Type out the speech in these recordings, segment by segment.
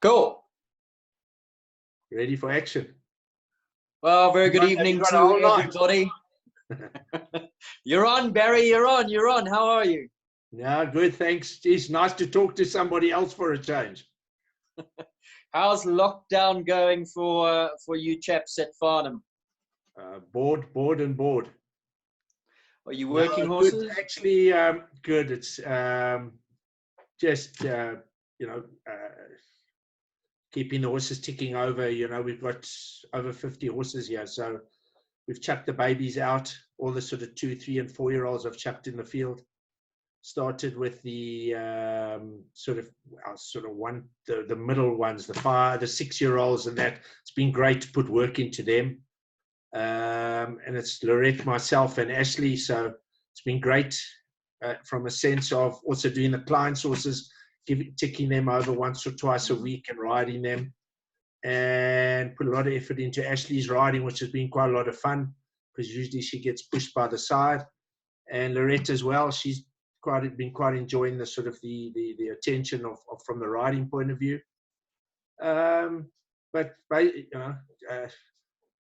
Cool. Ready for action. Well, very good evening to everybody. Night. You're on, Barry. You're on. How are you? Yeah, good. Thanks. It's nice to talk to somebody else for a change. How's lockdown going for you chaps at Farnham? Bored. Are you working No, horses? good. Actually, good. It's just keeping the horses ticking over. We've got over 50 horses here, so we've chucked the babies out. All the sort of 2, 3, and 4-year-olds I've chucked in the field. Started with the the middle ones, the 5, the 6-year-olds, and that. It's been great to put work into them. And it's Lorette, myself, and Ashley. So it's been great from a sense of also doing the clients' horses, ticking them over once or twice a week and riding them, and put a lot of effort into Ashley's riding, which has been quite a lot of fun because usually she gets pushed by the side, and Lorette as well. She's been quite enjoying the sort of the attention of from the riding point of view. But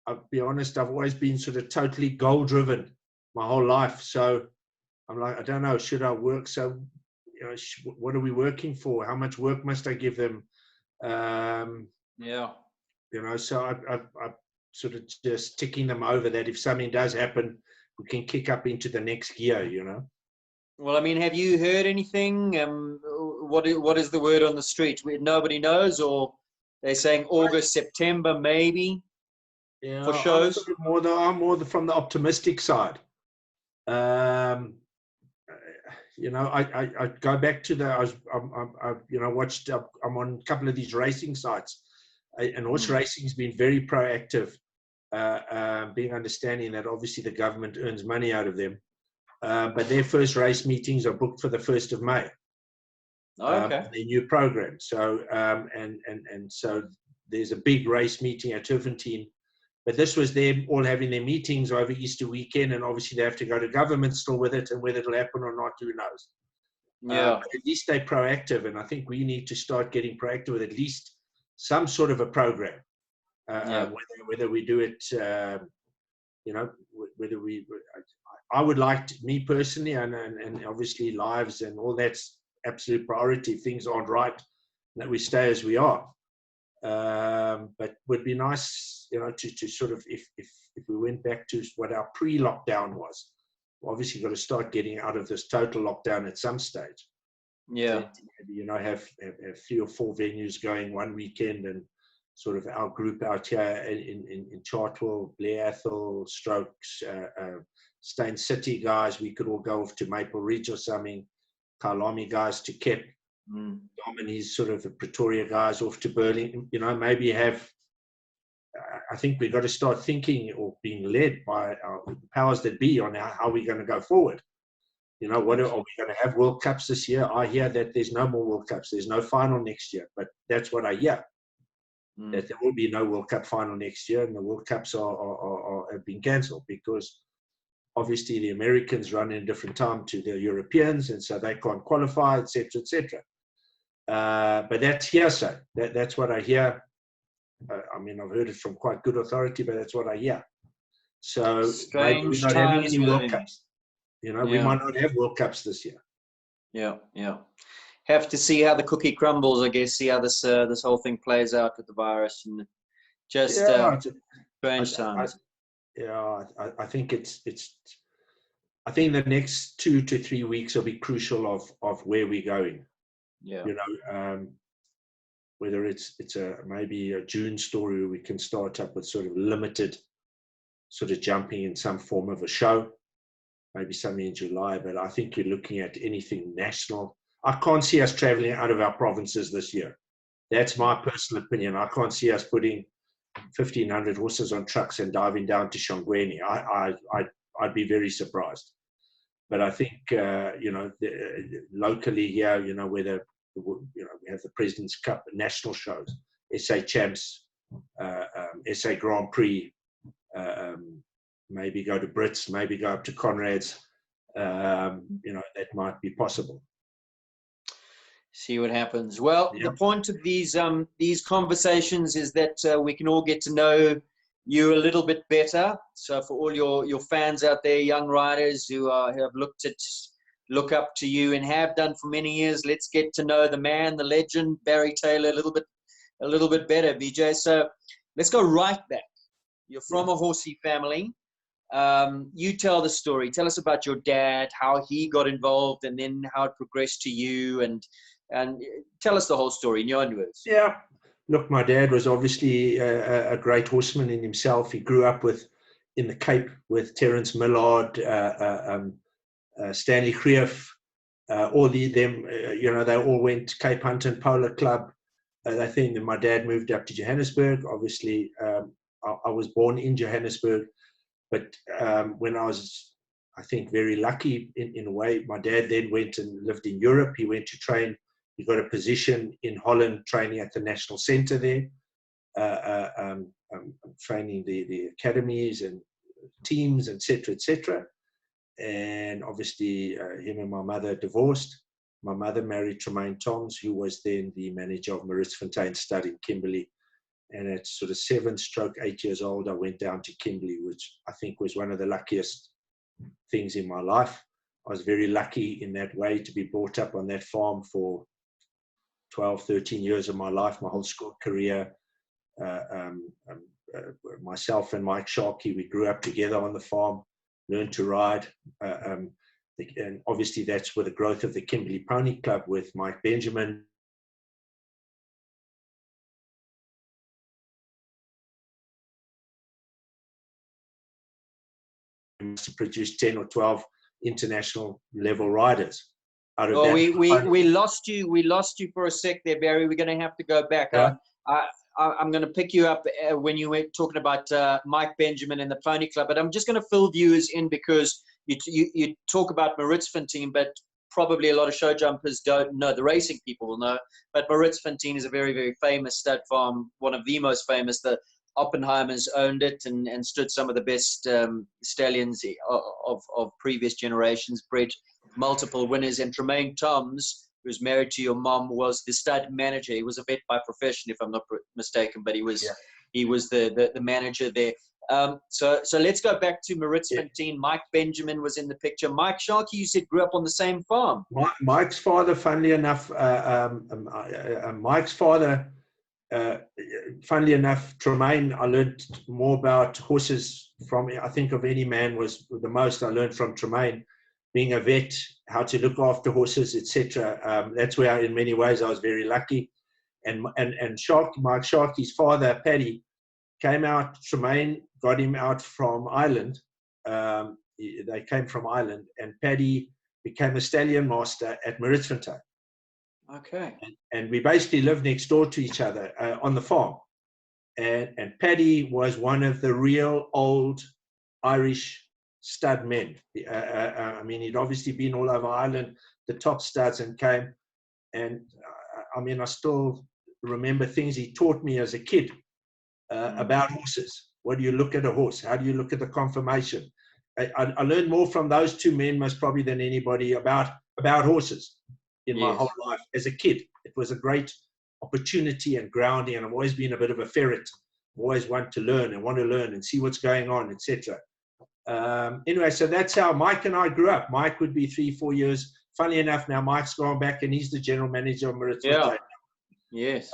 I'll be honest, I've always been sort of totally goal driven my whole life. So I'm like, I don't know, should I work? So, what are we working for? How much work must I give them? So I'm sort of just ticking them over that if something does happen, we can kick up into the next gear, Well, I mean, have you heard anything? What is the word on the street? Nobody knows, or they're saying August, September, maybe? Yeah, for shows. I'm more from the optimistic side. I go back to watched. I'm on a couple of these racing sites, and horse racing's been very proactive, being understanding that obviously the government earns money out of them, but their first race meetings are booked for the 1st of May. Okay. Their new program. So and so there's a big race meeting at Turfentine. But this was them all having their meetings over Easter weekend, and obviously they have to go to government still with it, and whether it'll happen or not, who knows? Yeah. But at least they're proactive, and I think we need to start getting proactive with at least some sort of a program. Whether we do it, whether we. I would like to, me personally, and obviously lives and all that's absolute priority. If things aren't right, that we stay as we are. But would be nice, to sort of, if we went back to what our pre-lockdown was, obviously got to start getting out of this total lockdown at some stage. Yeah. Maybe, have 3 or 4 venues going one weekend, and sort of our group out here in Chartwell, Blair Athol, Strokes, Stain City guys, we could all go off to Maple Ridge or something. Kyalami guys to Kep. Dominy's sort of the Pretoria guys off to Berlin, maybe have. I think we've got to start thinking or being led by our powers that be on how we're going to go forward. What are we going to have World Cups this year? I hear that there's no more World Cups. There's no final next year, but that's what I hear. That there will be no World Cup final next year, and the World Cups have been cancelled because obviously the Americans run in a different time to the Europeans, and so they can't qualify, etc., etc. But that's hearsay. That's what I hear. I mean, I've heard it from quite good authority, but that's what I hear. So maybe we're not having any World Cups. We might not have World Cups this year. Yeah. Have to see how the cookie crumbles, I guess. See how this whole thing plays out with the virus, and just strange times. I think I think the next 2 to 3 weeks will be crucial of where we're going. Yeah. Whether it's maybe a June story where we can start up with sort of limited sort of jumping in some form of a show, maybe something in July, but I think you're looking at anything national. I can't see us traveling out of our provinces this year. That's my personal opinion. I can't see us putting 1,500 horses on trucks and diving down to Shongweni. I'd be very surprised. But I think, locally here, whether we have the President's Cup, national shows, SA Champs, SA Grand Prix, maybe go to Brits, maybe go up to Conrad's, that might be possible. See what happens. Well, Yeah. the point of these conversations is that we can all get to know you a little bit better. So for all your fans out there, young riders who have look up to you and have done for many years, let's get to know the man, the legend, Barry Taylor, a little bit better, BJ. So let's go right back. You're from a horsey family. You tell the story. Tell us about your dad, how he got involved, and then how it progressed to you, and tell us the whole story in your own words. Yeah. Look, my dad was obviously a great horseman in himself. He grew up in the Cape with Terence Millard, Stanley Greef, all them. They all went to Cape Hunton Polo Club. I think that my dad moved up to Johannesburg. Obviously, I was born in Johannesburg, but when I was, I think, very lucky in a way, my dad then went and lived in Europe. He went to train. He got a position in Holland training at the National Centre there, training the academies and teams, etc., etc. And obviously, him and my mother divorced. My mother married Tremaine Toms, who was then the manager of Maritzfontein Stud in Kimberley. And at sort of 7-8 years old, I went down to Kimberley, which I think was one of the luckiest things in my life. I was very lucky in that way to be brought up on that farm for 12, 13 years of my life, my whole school career. Myself and Mike Sharkey, we grew up together on the farm, learned to ride. And obviously that's with the growth of the Kimberley Pony Club with Mike Benjamin. To produce 10 or 12 international level riders. Well, we lost you. We lost you for a sec there, Barry. We're going to have to go back. Yeah. I'm going to pick you up when you were talking about Mike Benjamin and the Pony Club, but I'm just going to fill viewers in because you talk about Maritzfontein, but probably a lot of show jumpers don't know. The racing people will know, but Maritzfontein is a very, very famous stud farm, one of the most famous. The Oppenheimers owned it and stood some of the best stallions of previous generations, bred multiple winners. And Tremaine Toms, who's married to your mom, was the stud manager. He was a vet by profession, if I'm not mistaken, but he was the manager there. So let's go back to Maritzfontein. Mike Benjamin was in the picture. Mike Sharkey, you said, grew up on the same farm. Mike's father, funnily enough, funnily enough, Tremaine, I learned more about horses from, I think of any man was the most I learned from Tremaine, being a vet, how to look after horses, etc. That's where, in many ways, I was very lucky. And Mike Sharkey's father, Paddy, came out. Tremaine got him out from Ireland. They came from Ireland, and Paddy became a stallion master at Maritzfontein. Okay. And we basically lived next door to each other on the farm. And Paddy was one of the real old Irish stud men. I mean, he'd obviously been all over Ireland, the top studs, and came. And I mean, I still remember things he taught me as a kid about horses. What do you look at a horse? How do you look at the conformation? I learned more from those two men most probably than anybody about horses in my whole life as a kid. It was a great opportunity and grounding, and I've always been a bit of a ferret. I always want to learn and see what's going on, etc. Anyway, so that's how Mike and I grew up. Mike would be 3-4 years. Funny enough, now Mike's gone back and he's the general manager of Maritzfontein. Yeah. Yes.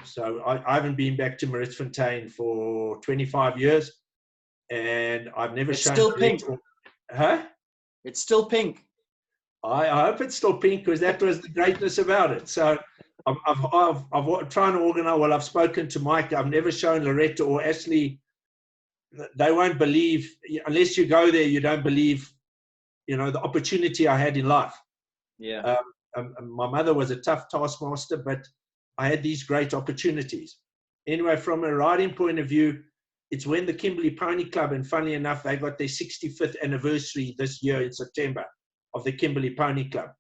So I haven't been back to Maritzfontein for 25 years, and I've never shown. It's still pink. Huh? It's still pink. I hope it's still pink, because that was the greatness about it. So I've trying to organize. Well, I've spoken to Mike. I've never shown Loretta or Ashley. They won't believe, unless you go there. You don't believe, the opportunity I had in life. Yeah. My mother was a tough taskmaster, but I had these great opportunities. Anyway, from a riding point of view, it's when the Kimberley Pony Club, and funnily enough, they got their 65th anniversary this year in September of the Kimberley Pony Club.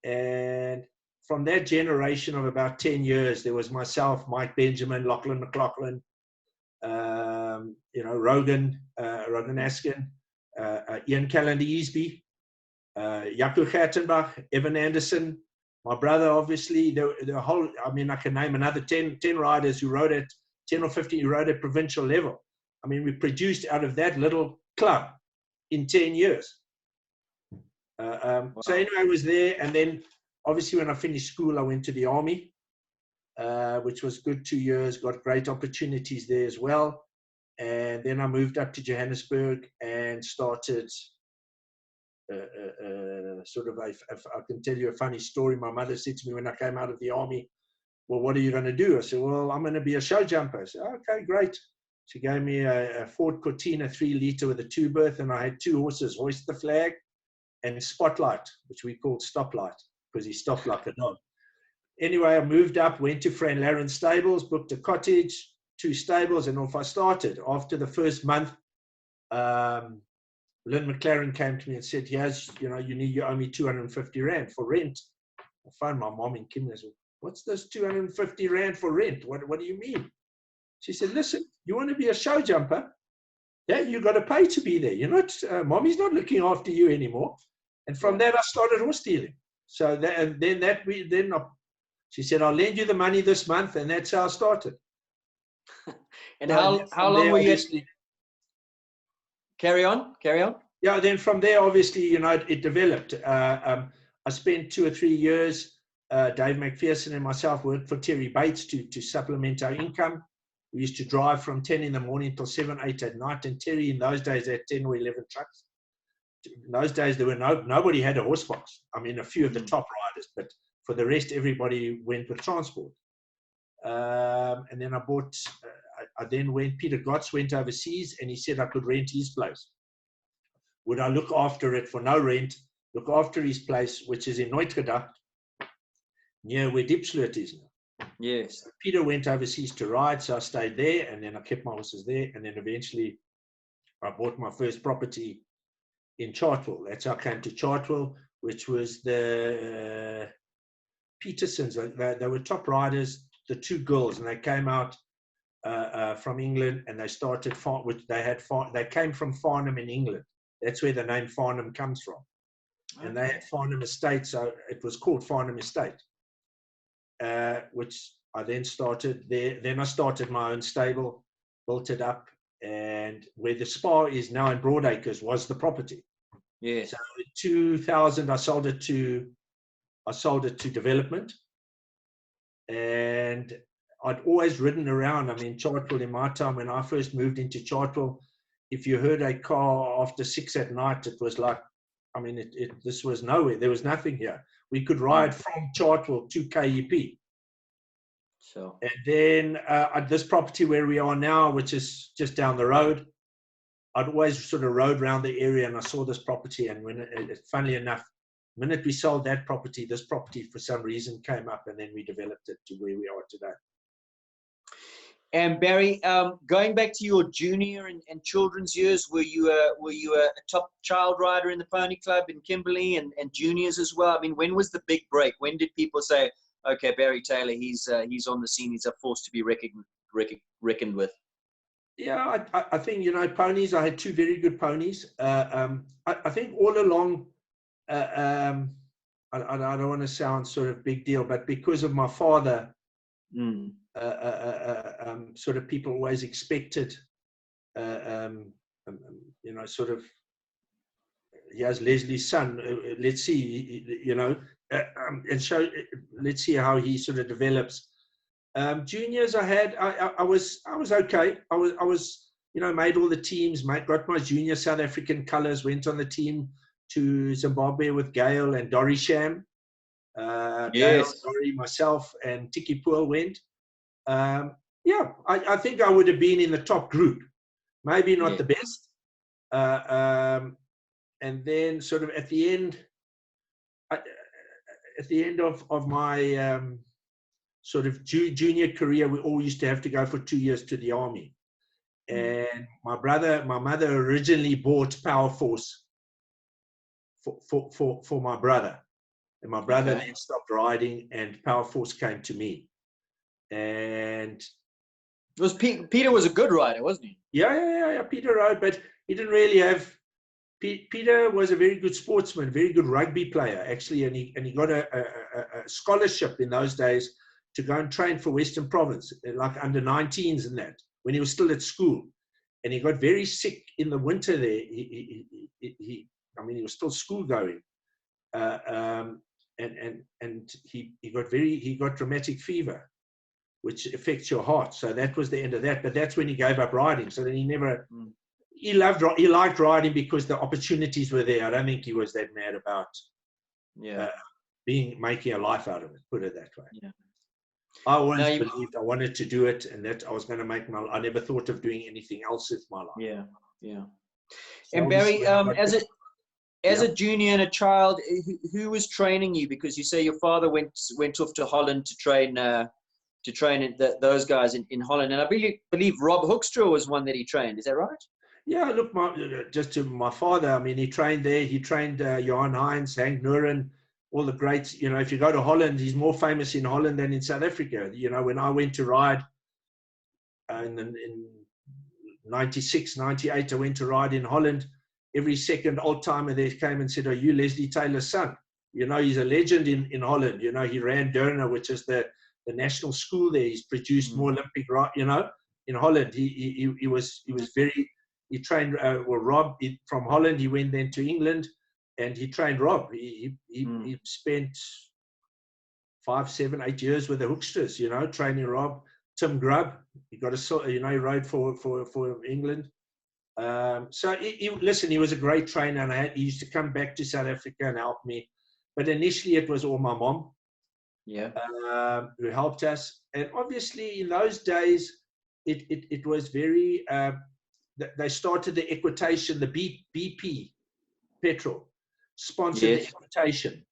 And from that generation of about 10 years, there was myself, Mike Benjamin, Lachlan McLaughlin, Rogan Askin, Ian Callender Easby, Jaco Gertenbach, Evan Anderson, My brother, obviously, the whole, I mean, I can name another 10 riders who rode at 10 or 15 who rode at provincial level. I mean, we produced out of that little club in 10 years. Wow. So anyway, I was there. And then obviously when I finished school, I went to the army, which was good 2 years, got great opportunities there as well. And then I moved up to Johannesburg and started sort of, I can tell you a funny story. My mother said to me when I came out of the army, well, what are you going to do? I said, well, I'm going to be a show jumper. I said, okay, great. She gave me a Ford Cortina 3-liter with a 2-berth, and I had 2 horses, Hoist the Flag and Spotlight, which we called Stoplight because he stopped like a dog. Anyway, I moved up, went to Fran Laren's stables, booked a cottage, 2 stables, and off I started. After the first month, Lynn McLaren came to me and said, yes, you owe me 250 Rand for rent. I phoned my mom in Kimberley and said, what's this 250 Rand for rent? What do you mean? She said, listen, you want to be a show jumper? Yeah, you got to pay to be there. You're not, mommy's not looking after you anymore. And from that, I started horse dealing. So she said, I'll lend you the money this month. And that's how I started. And how long were you? Carry on. Yeah, then from there, obviously, it developed. I spent 2 or 3 years, Dave McPherson and myself worked for Terry Bates to supplement our income. We used to drive from 10 in the morning till 7, 8 at night. And Terry, in those days, had 10 or 11 trucks. In those days, there were nobody had a horse box. I mean, a few of the top riders, but for the rest, everybody went with transport. And then Peter Gotts went overseas, and he said I could rent his place. Would I look after it for no rent, look after his place, which is in Neutkeda, near where Diepsloot is now. Yes. So Peter went overseas to ride, so I stayed there, and then I kept my horses there, and then eventually I bought my first property in Chartwell. That's how I came to Chartwell, which was the Petersons. They were top riders, the 2 girls, and they came out from England, and they started they came from Farnham in England. That's where the name Farnham comes from. Okay. And they had Farnham Estate, so it was called Farnham Estate, which I then started there. Then I started my own stable, built it up, and where the spa is now in Broadacres was the property. Yes. So in 2000, I sold it to development, and I'd always ridden around. I mean, Chartwell, in my time, when I first moved into Chartwell, if you heard a car after 6 at night, it was like, I mean, this was nowhere. There was nothing here. We could ride from Chartwell to KEP. So. And then at this property where we are now, which is just down the road, I'd always sort of rode around the area, and I saw this property. And when funnily enough, the minute we sold that property, this property for some reason came up, and then we developed it to where we are today. And Barry, going back to your junior and children's years, were you a top child rider in the pony club in Kimberley and juniors as well? I mean, when was the big break? When did people say, okay, Barry Taylor, he's on the scene, he's a force to be reckoned with? Yeah, I think, ponies, I had 2 very good ponies. I think all along, I don't want to sound sort of big deal, but because of my father, sort of people always expected, sort of, here's Leslie's son, let's see, and show, let's see how he sort of develops. Juniors, I was okay. I was made all the teams, got my junior South African colors, went on the team to Zimbabwe with Gail and Dory Sham. Yes. Gail, Dory, myself, and Tiki Pool went. I think I would have been in the top group, maybe not the best. And then sort of at the end of my sort of junior career, we all used to have to go for 2 years to the army. And my mother originally bought Power Force for my brother. And my brother then stopped riding, and Power Force came to me. And Peter was a good rider, wasn't he? Yeah. Peter rode, but he didn't really have Peter was a very good sportsman, very good rugby player, actually, and he got a scholarship in those days to go and train for Western Province, like under 19s and that, when he was still at school. And he got very sick in the winter there. He was still school going. And he got rheumatic fever, which affects your heart. So that was the end of that. But that's when he gave up riding. So then he never... He liked riding because the opportunities were there. I don't think he was that mad about making a life out of it, put it that way. Yeah. I always believed I wanted to do it, and that I was going to I never thought of doing anything else with my life. Yeah, yeah. So and Barry, as a junior and a child, who was training you? Because you say your father went off to Holland to train those guys in Holland, and I believe Rob Hoekstra was one that he trained. Is that right? Yeah, look, my father, I mean, he trained there. He trained Johan Heinz, Hank Nuren, all the greats. You know, if you go to Holland, he's more famous in Holland than in South Africa. You know, when I went to ride in 96, 98, I went to ride in Holland. Every second old timer there came and said, "Are you Leslie Taylor's son?" You know, he's a legend in Holland. You know, he ran Durna, which is the national school there. He's produced more Olympic, you know, in Holland. He was very... He trained Rob from Holland. He went then to England, and he trained Rob. He spent 5, 7, 8 years with the Hoeksters, you know, training Rob. Tim Grubb, he got he rode for England. So listen, he was a great trainer, and he used to come back to South Africa and help me. But initially, it was all my mom, who helped us. And obviously, in those days, it was very... they started the equitation, the BP petrol sponsored the equitation,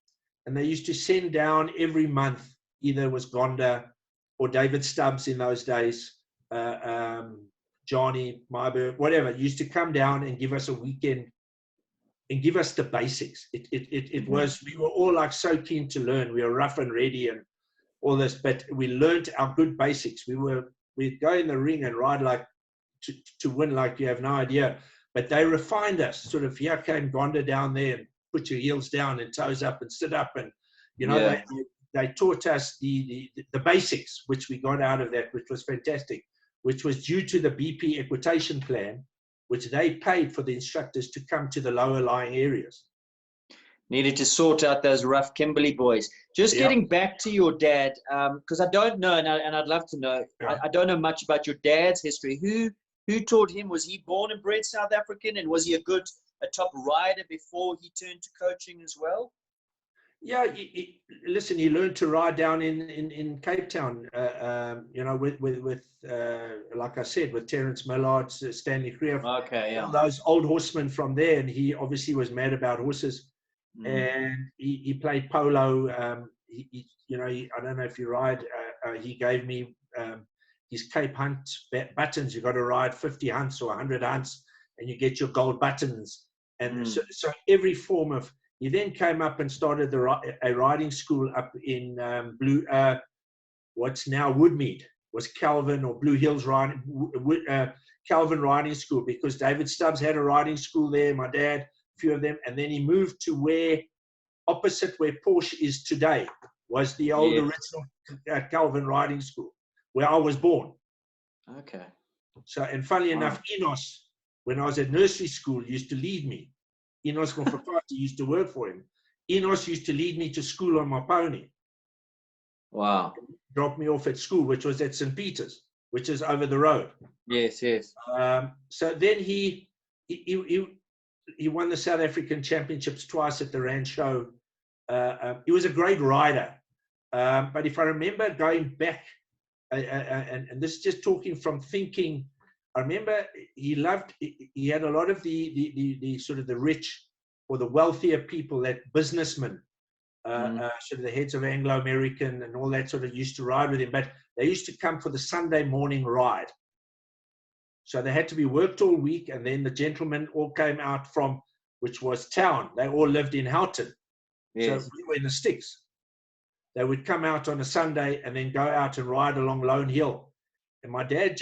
and they used to send down every month, either it was Gonda or David Stubbs in those days, Johnny Myberg, whatever, used to come down and give us a weekend and give us the basics. It was, we were all like so keen to learn. We were rough and ready and all this, but we learned our good basics. We'd go in the ring and ride like to win, like you have no idea. But they refined us. Sort of, here came Gonda down there, and put your heels down and toes up and sit up, and you know, they taught us the basics, which we got out of that, which was fantastic, which was due to the BP equitation plan, which they paid for the instructors to come to the lower lying areas. Needed to sort out those rough Kimberley boys. Just getting back to your dad, because I don't know, and I'd love to know. I don't know much about your dad's history. Who taught him? Was he born and bred South African, and was he a top rider before he turned to coaching as well? Yeah, listen, he learned to ride down in Cape Town, you know, with like I said, with Terence Millard, Stanley Creer, all those old horsemen from there, and he obviously was mad about horses. And he played polo. You know, I don't know if you ride. He gave me his Cape Hunt buttons. You got to ride 50 hunts or 100 hunts, and you get your gold buttons. And so every form of... He then came up and started a riding school up in what's now Woodmead, was Calvin or Blue Hills riding, Calvin riding school, because David Stubbs had a riding school there. My dad, few of them, and then he moved to opposite where Porsche is today, was the old original Calvin riding school, where I was born. Okay. So, and funnily enough, Enos, when I was at nursery school, used to lead me. Enos Mofokati used to work for him. Enos used to lead me to school on my pony. Wow. Drop me off at school, which was at St. Peter's, which is over the road. Yes, yes. So then he won the South African Championships twice at the Rand Show. He was a great rider. But if I remember going back, and this is just talking from thinking, I remember he had a lot of the sort of the rich or the wealthier people, that businessmen, sort of the heads of Anglo-American and all that sort of used to ride with him. But they used to come for the Sunday morning ride. So they had to be worked all week, and then the gentlemen all came out from, which was town. They all lived in Houghton. Yes. So we were in the sticks. They would come out on a Sunday and then go out and ride along Lone Hill. And my dad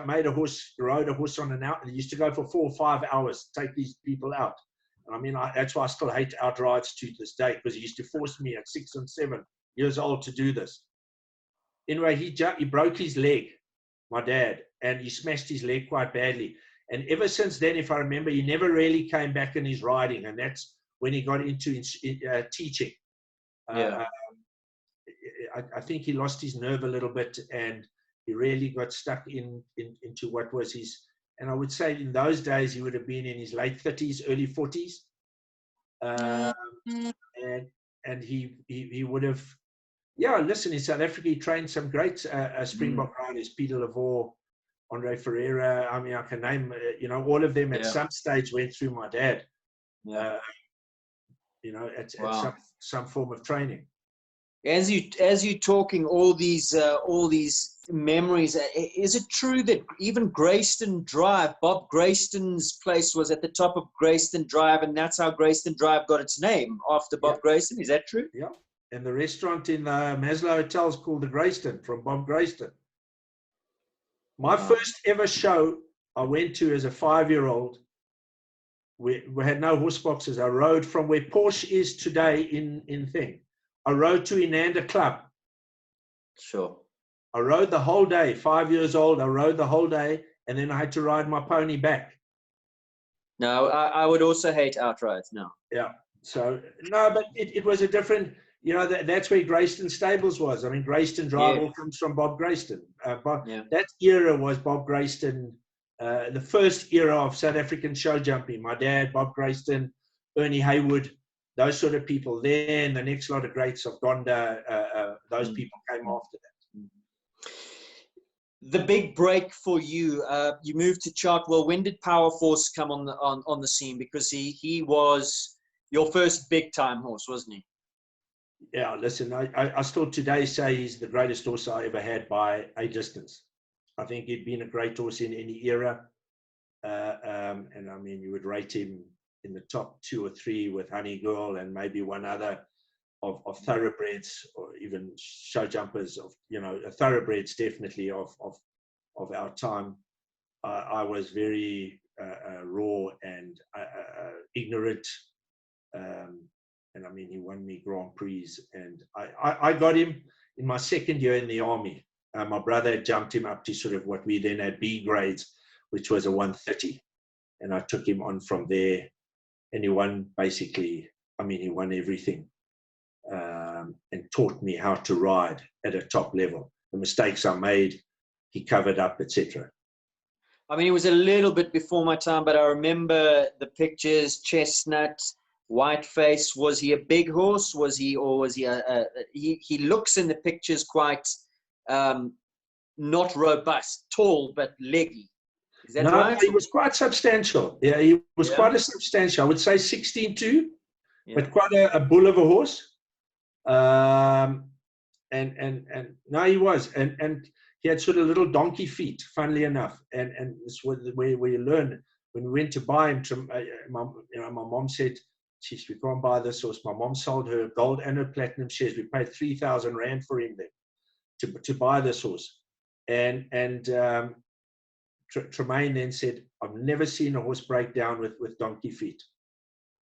made a horse, rode a horse on an out. He used to go for 4 or 5 hours to take these people out. And I mean, that's why I still hate outrides to this day, because he used to force me at 6 and 7 years old to do this. Anyway, he broke his leg, my dad, and he smashed his leg quite badly. And ever since then, if I remember, he never really came back in his riding. And that's when he got into teaching. Yeah. I think he lost his nerve a little bit, and he really got stuck into what was his, and I would say in those days he would have been in his late 30s, early 40s. And he would have, yeah, listen, in South Africa, he trained some great Springbok riders, Peter Lavore, Andre Ferreira. I mean, I can name, all of them at some stage went through my dad, at some form of training. As you talking all these memories, is it true that even Grayston Drive, Bob Grayston's place was at the top of Grayston Drive, and that's how Grayston Drive got its name, after Bob Grayston? Is that true? Yeah. And the restaurant in the Maslow Hotel is called the Grayston, from Bob Grayston. My first ever show I went to as a 5-year-old, we had no horse boxes. I rode from where Porsche is today in Thing. I rode to Inanda Club. Sure. I rode the whole day, 5 years old. I rode the whole day, and then I had to ride my pony back. No, I would also hate outrides now. Yeah. So, no, but it was a different, that's where Grayston Stables was. I mean, Grayston Drive all comes from Bob Grayston. That era was Bob Grayston, the first era of South African show jumping. My dad, Bob Grayston, Ernie Haywood, those sort of people there, and the next lot of greats of Gonda, those people came after that. The big break for you, you moved to Chartwell. When did Power Force come on the scene? Because he was your first big time horse, wasn't he? Yeah, listen, I still today say he's the greatest horse I ever had by a distance. I think he'd been a great horse in any era. And I mean, you would rate him in the top 2 or 3 with Honey Girl and maybe one other of thoroughbreds, or even show jumpers of, thoroughbreds definitely of our time. I was very raw and ignorant. And I mean, he won me Grand Prix, and I got him in my second year in the army. My brother had jumped him up to sort of what we then had B grades, which was a 130. And I took him on from there, and he won basically, I mean, he won everything, and taught me how to ride at a top level. The mistakes I made, he covered up, etc. I mean, it was a little bit before my time, but I remember the pictures, chestnut, white face. Was he a big horse? Was he he looks in the pictures quite not robust, tall, but leggy. Is that right? He was quite substantial. Yeah, he was quite a substantial. I would say 16'2", but quite a bull of a horse. And no, he was. And he had sort of little donkey feet, funnily enough. And it's where you learn. When we went to buy him, my mom said, "Geez, we can't buy this horse." My mom sold her gold and her platinum shares. We paid 3,000 Rand for him then to buy this horse. And Tremaine then said, "I've never seen a horse break down with donkey feet."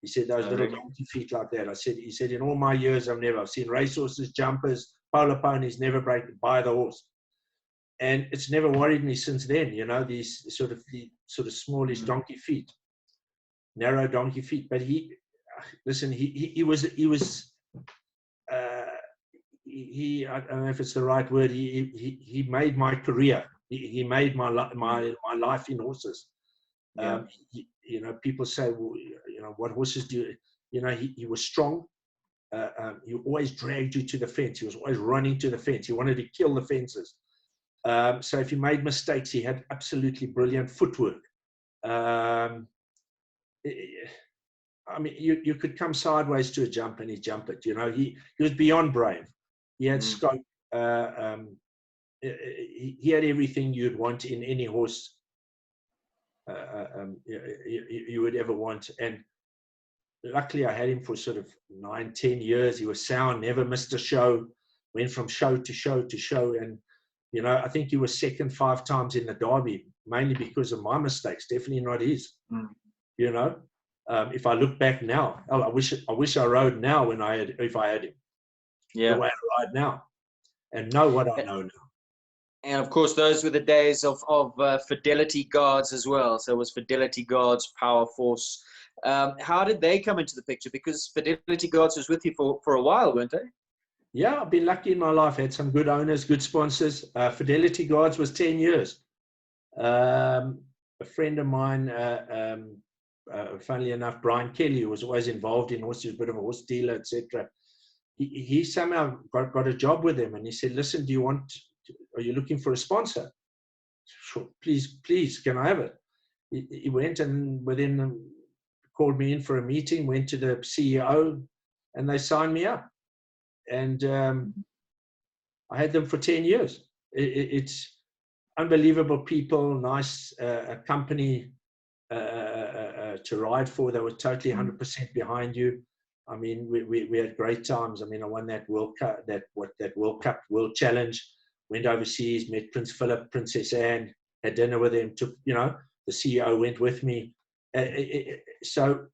He said, "Those little donkey feet like that." He said, "In all my years, I've seen racehorses, jumpers, polo ponies never break by the horse." And it's never worried me since then, these sort of smallish donkey feet, narrow donkey feet. But he was, I don't know if it's the right word. He made my career. He made my life in horses. People say, well, what horses do you, he was strong. He always dragged you to the fence. He was always running to the fence. He wanted to kill the fences. So if he made mistakes, he had absolutely brilliant footwork. I mean, you could come sideways to a jump and he'd jump it. He was beyond brave. He had scope. He had everything you'd want in any horse you would ever want. And luckily, I had him for sort of 9-10 years. He was sound, never missed a show. Went from show to show to show, and You know, I think he was second 5 times in the Derby, mainly because of my mistakes, definitely not his. You know, if I look back now, I wish I rode now if I had him. Yeah. The way I ride now and know what I know now. And of course, those were the days of Fidelity Guards as well. So it was Fidelity Guards, Power Force. How did they come into the picture? Because Fidelity Guards was with you for a while, weren't they? Yeah, I've been lucky in my life. Had some good owners, good sponsors. Fidelity Guards was 10 years. A friend of mine, funnily enough, Brian Kelly, who was always involved in horses, a bit of a horse dealer, etc. He somehow got a job with him, and he said, "Listen, are you looking for a sponsor? Sure, please, can I have it?" He went and called me in for a meeting, went to the CEO, and they signed me up. And I had them for 10 years. It's unbelievable people, nice company to ride for. They were totally 100% behind you. I mean, we had great times. I mean, I won that World Cup, that World Cup, World Challenge, went overseas, met Prince Philip, Princess Anne, had dinner with him, the CEO went with me. So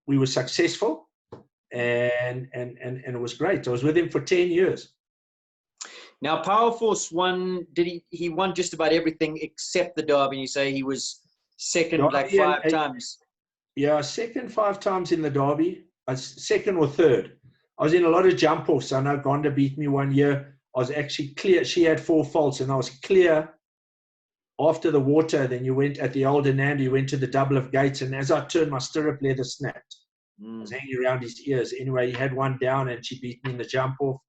we were successful, and it was great. I was with him for 10 years. Now, Power Force won. He won just about everything except the Derby? You say he was second Derby, like 5 times. Yeah, second 5 times in the Derby. Second or third. I was in a lot of jump offs. I know Gonda beat me one year. I was actually clear. She had 4 faults, and I was clear after the water. Then you went at the Old Ananda, you went to the double of gates, and as I turned, my stirrup leather snapped. I was hanging around his ears. Anyway, he had one down, and she beat me in the jump off.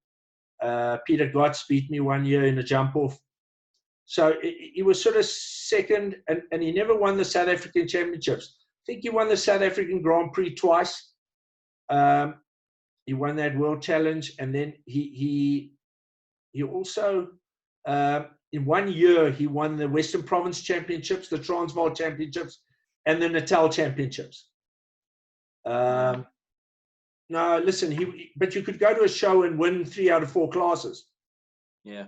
Peter Gotts beat me one year in a jump off. So he was sort of second, and he never won the South African Championships. I think he won the South African Grand Prix twice. He won that World Challenge, and then he also in 1 year he won the Western Province Championships, the Transvaal Championships, and the Natal Championships. No, listen, but you could go to a show and win 3 out of 4 classes. Yeah.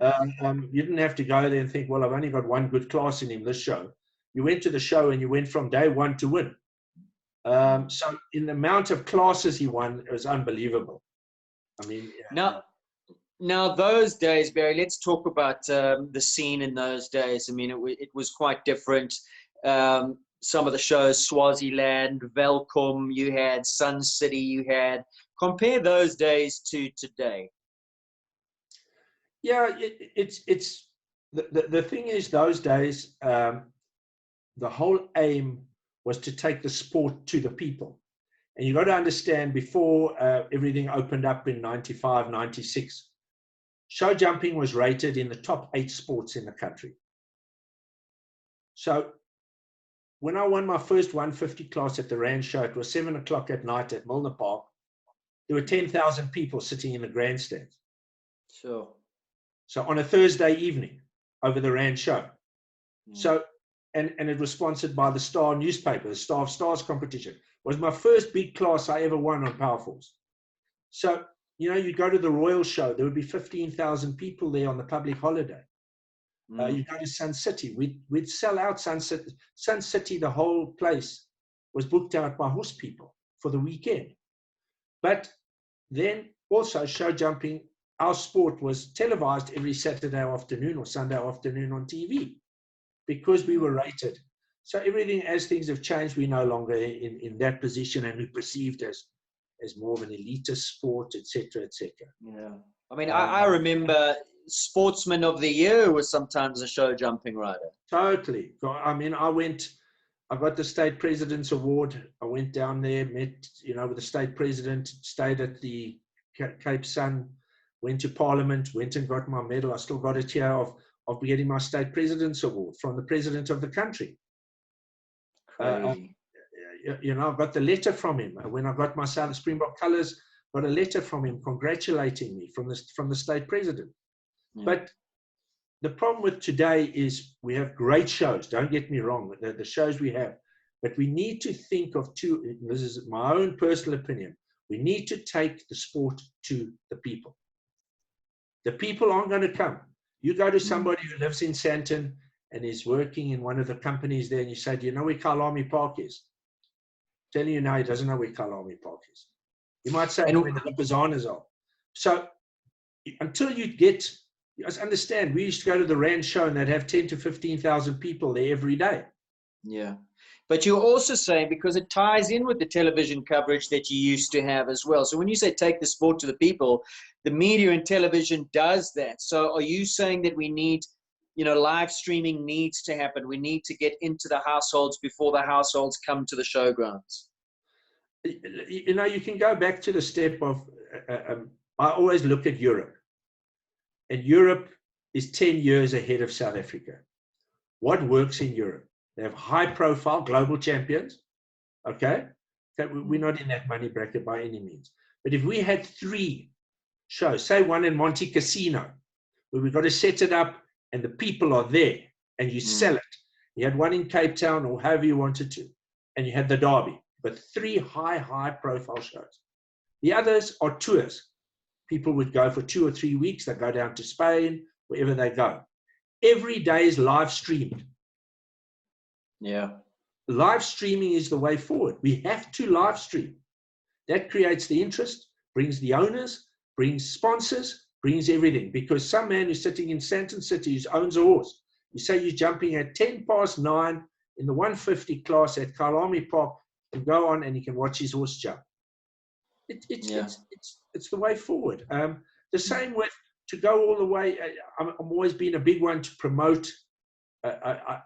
You didn't have to go there and think, well, I've only got 1 good class in him this show. You went to the show and you went from day 1 to win. So in the amount of classes he won, it was unbelievable. I mean, now those days, Barry, let's talk about the scene in those days. I mean, it was quite different. Some of the shows, Swaziland, Velkom, you had Sun City, you had. Compare those days to today. Yeah, it's the thing is, those days, the whole aim was to take the sport to the people. And you got to understand, before everything opened up in 95, 96, show jumping was rated in the top 8 sports in the country. So when I won my first 150 class at the Rand Show, it was 7 o'clock at night at Milner Park. There were 10,000 people sitting in the grandstands. Sure. So on a Thursday evening over the Rand Show. So, and it was sponsored by the Star newspaper, the Star of Stars competition. It was my first big class I ever won on Power Force. So, you go to the Royal Show, there would be 15,000 people there on the public holiday. You go to Sun City, we'd sell out Sun City. Sun City, the whole place was booked out by horse people for the weekend. But then also show jumping, our sport was televised every Saturday afternoon or Sunday afternoon on TV because we were rated. So everything, as things have changed, we're no longer in that position, and we're perceived as more of an elitist sport, etc., etc. Yeah. I mean, I remember Sportsman of the Year was sometimes a show jumping rider. Totally. I mean, I got the state president's award. I went down there, met, with the state president, stayed at the Cape Sun, went to Parliament, went and got my medal. I still got it here of getting my state president's award from the president of the country. Crazy. I got the letter from him when I got my South Springbok colours. Got a letter from him congratulating me from the state president. Yeah. But the problem with today is we have great shows. Don't get me wrong, the shows we have, but we need to think of two. This is my own personal opinion. We need to take the sport to the people. The people aren't going to come. You go to somebody who lives in Sandton and is working in one of the companies there, and you say, do you know where Kyalami Park is? Telling you now, he doesn't know where Kyalami Park is. You might say, where the Lipazanas are. So until you get, you must understand, we used to go to the Rand show and they'd have 10 to 15,000 people there every day. Yeah. But you're also saying, because it ties in with the television coverage that you used to have as well. So when you say take the sport to the people, the media and television does that. So are you saying that we need, live streaming needs to happen? We need to get into the households before the households come to the showgrounds? You can go back to the step of, I always look at Europe. And Europe is 10 years ahead of South Africa. What works in Europe? They have high-profile global champions, okay? We're not in that money bracket by any means. But if we had 3 shows, say one in Monte Casino, where we've got to set it up and the people are there and you sell it. You had one in Cape Town or however you wanted to, and you had the Derby, but 3 high-profile shows. The others are tours. People would go for 2 or 3 weeks. They go down to Spain, wherever they go. Every day is live streamed. Yeah. Live streaming is the way forward. We have to live stream. That creates the interest, brings the owners, brings sponsors, brings everything. Because some man who's sitting in Sandton City who owns a horse, you say you're jumping at 9:10 in the 150 class at Kyalami Park, and go on and you can watch his horse jump. It's the way forward. The same with, to go all the way, I'm always been a big one to promote.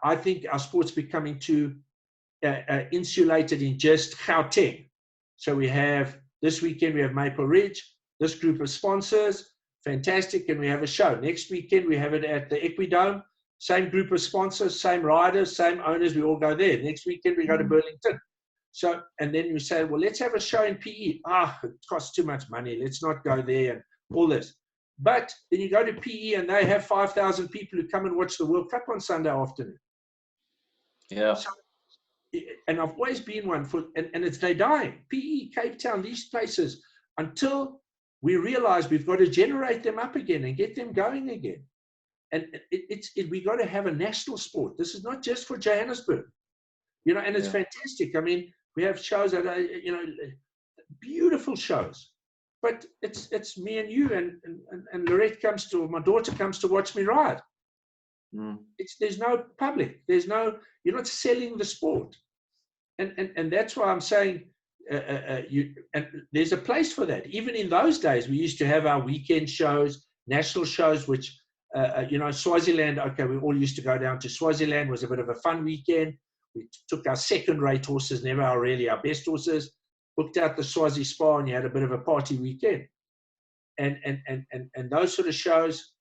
I think our sport's becoming too insulated in just Gauteng. So we have, this weekend we have Maple Ridge, this group of sponsors, fantastic, and we have a show. Next weekend we have it at the Equidome, same group of sponsors, same riders, same owners, we all go there. Next weekend we go to Burlington. So, and then you say, well, let's have a show in PE. It costs too much money. Let's not go there and all this. But then you go to PE and they have 5,000 people who come and watch the World Cup on Sunday afternoon. Yeah. So, and I've always been one for, and they're dying. PE, Cape Town, these places, until we realize we've got to generate them up again and get them going again. And we got to have a national sport. This is not just for Johannesburg, and it's fantastic. I mean, we have shows that are, beautiful shows, but it's me and you and Lorette comes to, my daughter comes to watch me ride. There's no public. You're not selling the sport. And that's why I'm saying, and there's a place for that. Even in those days, we used to have our weekend shows, national shows, which, Swaziland, okay, we all used to go down to Swaziland. It was a bit of a fun weekend. We took our second-rate horses, never really our best horses, booked out the Swazi Spa, and you had a bit of a party weekend. And those sort of shows,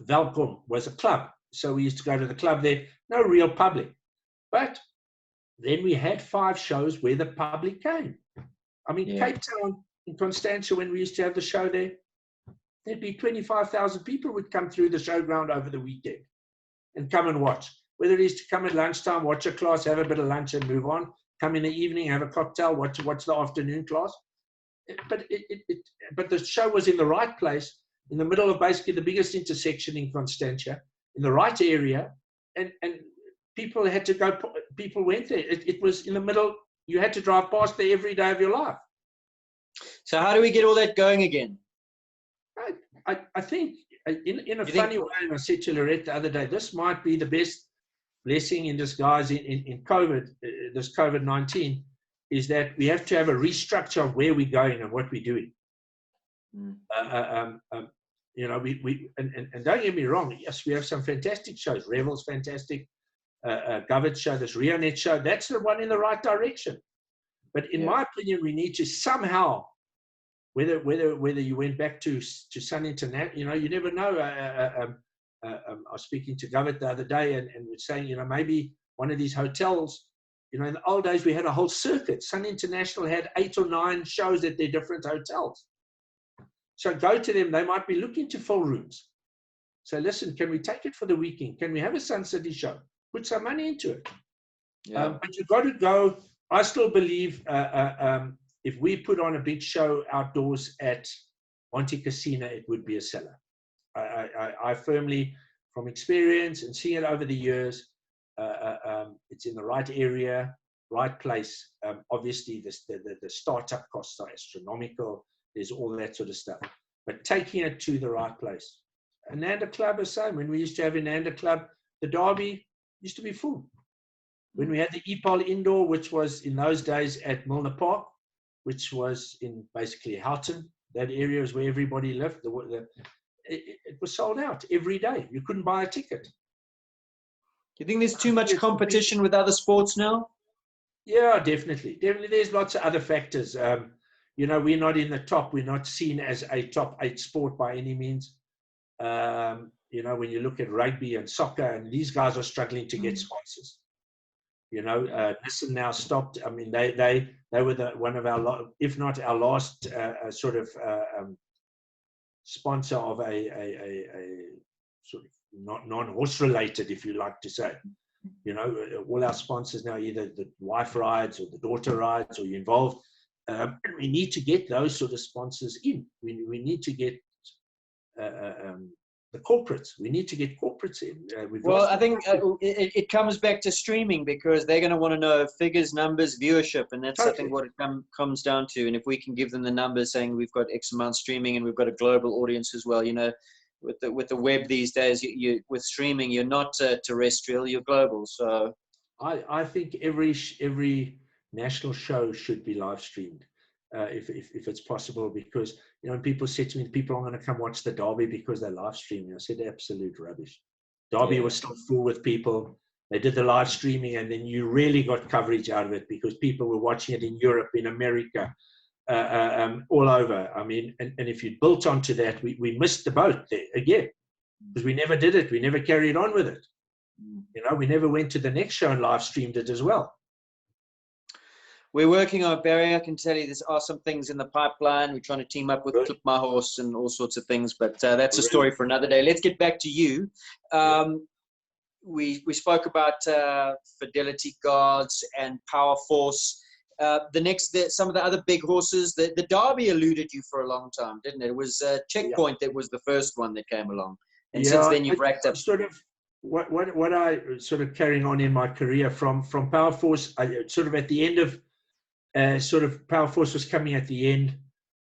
Welkom was a club. So we used to go to the club there, no real public. But then we had 5 shows where the public came. I mean, Cape Town in Constantia, when we used to have the show there, there'd be 25,000 people would come through the showground over the weekend and come and watch. Whether it is to come at lunchtime, watch a class, have a bit of lunch and move on, come in the evening, have a cocktail, watch the afternoon class. But the show was in the right place, in the middle of basically the biggest intersection in Constantia, in the right area, and people had to go, people went there. It was in the middle, you had to drive past there every day of your life. So how do we get all that going again? I think in a funny way, and I said to Lorette the other day, this might be the best blessing in disguise in COVID, this COVID-19, is that we have to have a restructure of where we're going and what we're doing. And don't get me wrong, yes, we have some fantastic shows. Revel's fantastic, Govern's show, this RioNet show, that's the one in the right direction. But in my opinion, we need to somehow, whether you went back to Sun International, you never know. I was speaking to Govert the other day and was saying, maybe one of these hotels, in the old days we had a whole circuit. Sun International had 8 or 9 shows at their different hotels. So go to them, they might be looking to fill rooms. So listen, can we take it for the weekend? Can we have a Sun City show? Put some money into it. But you've got to go. I still believe if we put on a big show outdoors at Monte Casino, it would be a seller. I firmly, from experience and seeing it over the years, it's in the right area, right place. Obviously, the startup costs are astronomical. There's all that sort of stuff. But taking it to the right place. Ananda Club is the same. When we used to have Ananda Club, the derby used to be full. When we had the EPOL indoor, which was in those days at Milner Park, which was in basically Houghton, that area is where everybody lived. It was sold out every day. You couldn't buy a ticket. Do you think there's too much competition with other sports now? Yeah, definitely. Definitely, there's lots of other factors. You know, we're not in the top. We're not seen as a top 8 sport by any means. You know, when you look at rugby and soccer, and these guys are struggling to get sponsors. You know, Nissan now stopped. I mean, they were one of our, if not our last sort of sponsor of a sort of non-horse related, if you like to say. You know, all our sponsors now, either the wife rides or the daughter rides, or you're involved. We need to get those sort of sponsors in. We need to get the corporates. We need to get corporates in. Well, I think it comes back to streaming, because they're going to want to know figures, numbers, viewership, and that's, totally, I think, what it comes down to. And if we can give them the numbers saying we've got X amount streaming and we've got a global audience as well, you know, with the web these days, you with streaming, you're not terrestrial, you're global. So I think every national show should be live streamed. If it's possible, because, you know, when people say to me, people aren't going to come watch the derby because they're live streaming, I said absolute rubbish. Derby was still full with people. They did the live streaming, and then you really got coverage out of it, because people were watching it in Europe, in America, all over. I mean, and if you built onto that, we missed the boat there again, because we never did it. We never carried on with it. You know, we never went to the next show and live streamed it as well. We're working on it, Barry. I can tell you there are some things in the pipeline. We're trying to team up with Clip My Horse and all sorts of things, but that's a story for another day. Let's get back to you. We spoke about Fidelity Guards and Power Force. Some of the other big horses. The Derby eluded you for a long time, didn't it? It was Checkpoint that was the first one that came along, and since then you've racked up. Sort of what I sort of carrying on in my career from Power Force. I sort of at the end of. Sort of Power Force was coming at the end.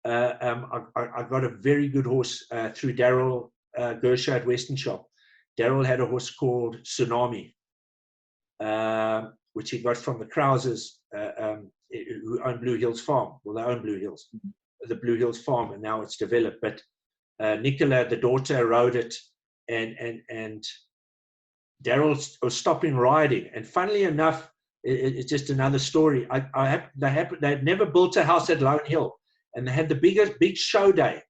I got a very good horse through Daryl Gersha at Western Shop. Daryl had a horse called Tsunami, which he got from the Krausers, who own Blue Hills Farm. Well, they own Blue Hills, the Blue Hills Farm, and now it's developed. But Nicola, the daughter, rode it, and Daryl was stopping riding. And funnily enough, it's just another story. They'd never built a house at Lone Hill, and they had the big show day,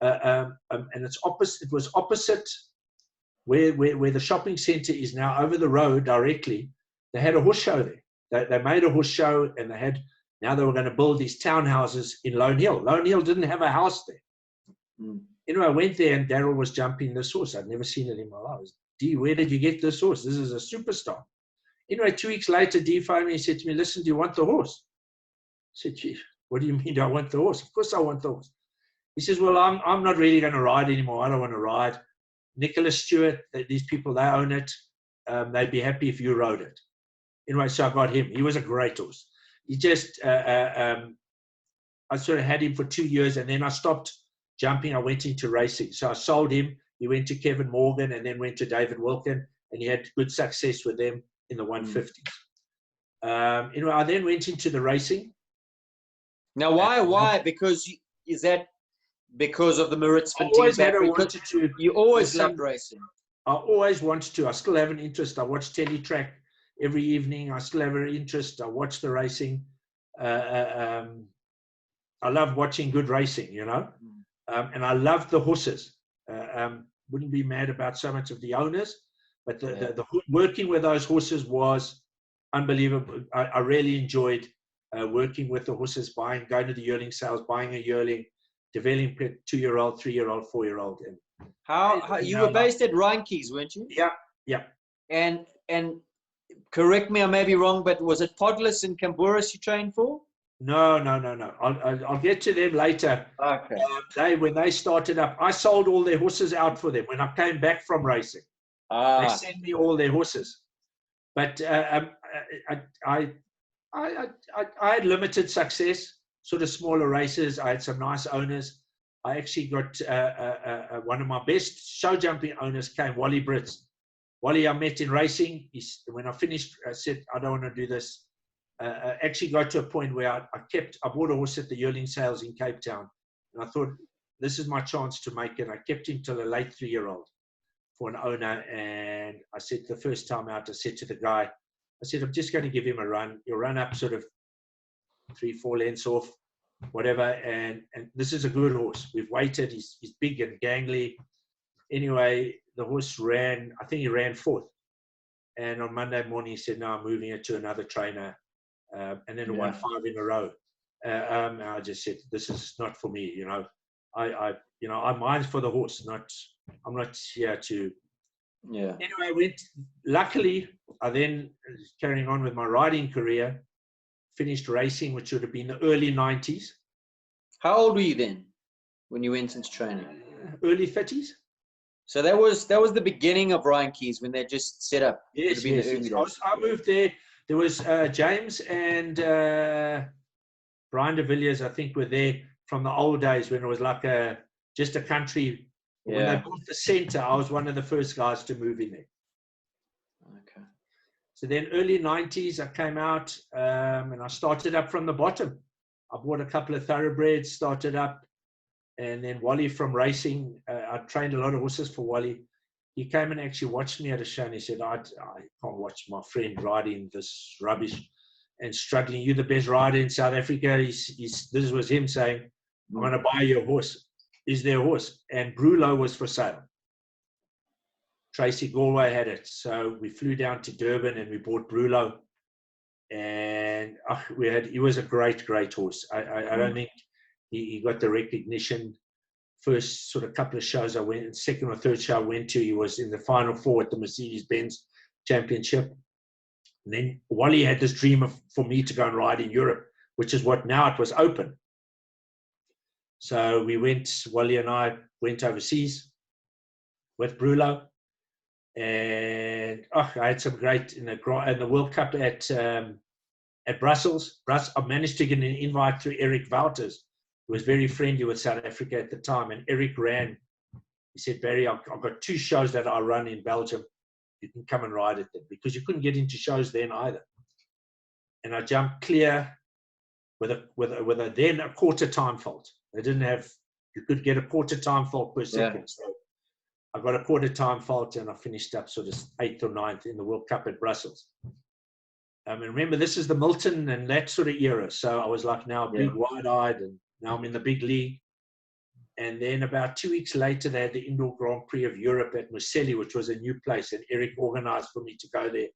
and it's opposite. It was opposite where the shopping centre is now, over the road directly. They had a horse show there. They made a horse show, and now they were going to build these townhouses in Lone Hill. Lone Hill didn't have a house there. Anyway, I went there, and Daryl was jumping this horse. I'd never seen it in my life. D, where did you get this horse? This is a superstar. Anyway, 2 weeks later, D phoned me and said to me, listen, do you want the horse? I said, gee, what do you mean, do I want the horse? Of course I want the horse. He says, well, I'm not really going to ride anymore. I don't want to ride. Nicholas Stewart, these people, they own it. They'd be happy if you rode it. Anyway, so I got him. He was a great horse. He just, I sort of had him for 2 years, and then I stopped jumping. I went into racing. So I sold him. He went to Kevin Morgan, and then went to David Wilkin, and he had good success with them in the 150s. Anyway, I then went into the racing. Now, why? Because is that because of the Maritz team? You always loved racing. I always wanted to. I still have an interest. I watch Teletrack every evening. I still have an interest. I watch the racing. I love watching good racing, you know, and I love the horses. Wouldn't be mad about so much of the owners. But the working with those horses was unbelievable. I really enjoyed working with the horses, going to the yearling sales, buying a yearling, developing a 2-year-old, 3-year-old, 4-year-old. How you were based at Reinke's, weren't you? Yeah. And correct me, I may be wrong, but was it Podless and Camburis you trained for? No. I'll get to them later. Okay. When they started up, I sold all their horses out for them when I came back from racing. They Ah, send me all their horses. But I had limited success, sort of smaller races. I had some nice owners. I actually got one of my best show jumping owners came, Wally Brits. Wally I met in racing. When I finished, I said, I don't want to do this. Actually got to a point where I bought a horse at the yearling sales in Cape Town. And I thought, this is my chance to make it. I kept him till a late 3-year-old for an owner. And I said, the first time out, I said to the guy, I said, I'm just going to give him a run. He'll run up sort of 3-4 lengths off, whatever. And this is a good horse. We've waited. He's big and gangly. Anyway, the horse ran, I think he ran 4th. And on Monday morning, he said, no, I'm moving it to another trainer. And then it won 5 in a row. I just said, this is not for me. You know, I'm mine for the horse, I'm not here to. yeah. Anyway, luckily, I then, carrying on with my riding career, finished racing, which would have been the early 90s. How old were you then when you went into training? Early 30s. So that was the beginning of Ryan Keys when they just set up. Yes. I moved there. There was James and Brian de Villiers, I think, were there from the old days when it was like just a country. Yeah. When they built the centre, I was one of the first guys to move in there. Okay. So then early 90s, I came out and I started up from the bottom. I bought a couple of thoroughbreds, started up. And then Wally from racing, I trained a lot of horses for Wally. He came and actually watched me at a show and he said, I can't watch my friend riding this rubbish and struggling. You're the best rider in South Africa. This was him saying, I'm going to buy you a horse. Is there a horse? And Brulo was for sale. Tracy Galway had it. So we flew down to Durban and we bought Brulo. And he was a great, great horse. I don't think he got the recognition. First sort of couple of shows I went, second or third show I went to, he was in the final 4 at the Mercedes-Benz Championship. And then Wally had this dream for me to go and ride in Europe, which is what now it was open. So Wally and I went overseas with Brulo. And I had some great in the World Cup at Brussels. I managed to get an invite through Eric Wouters, who was very friendly with South Africa at the time. And Eric ran. He said, Barry, I've got 2 shows that I run in Belgium. You can come and ride at them, because you couldn't get into shows then either. And I jumped clear with a then a quarter time fault. They didn't have. You could get a quarter time fault per second. So I got a quarter time fault and I finished up sort of 8th or 9th in the World Cup at Brussels. And remember, this is the Milton and that sort of era. So I was like now big, wide-eyed, and now I'm in the big league. And then about 2 weeks later, they had the Indoor Grand Prix of Europe at Marseille, which was a new place. And Eric organized for me to go there.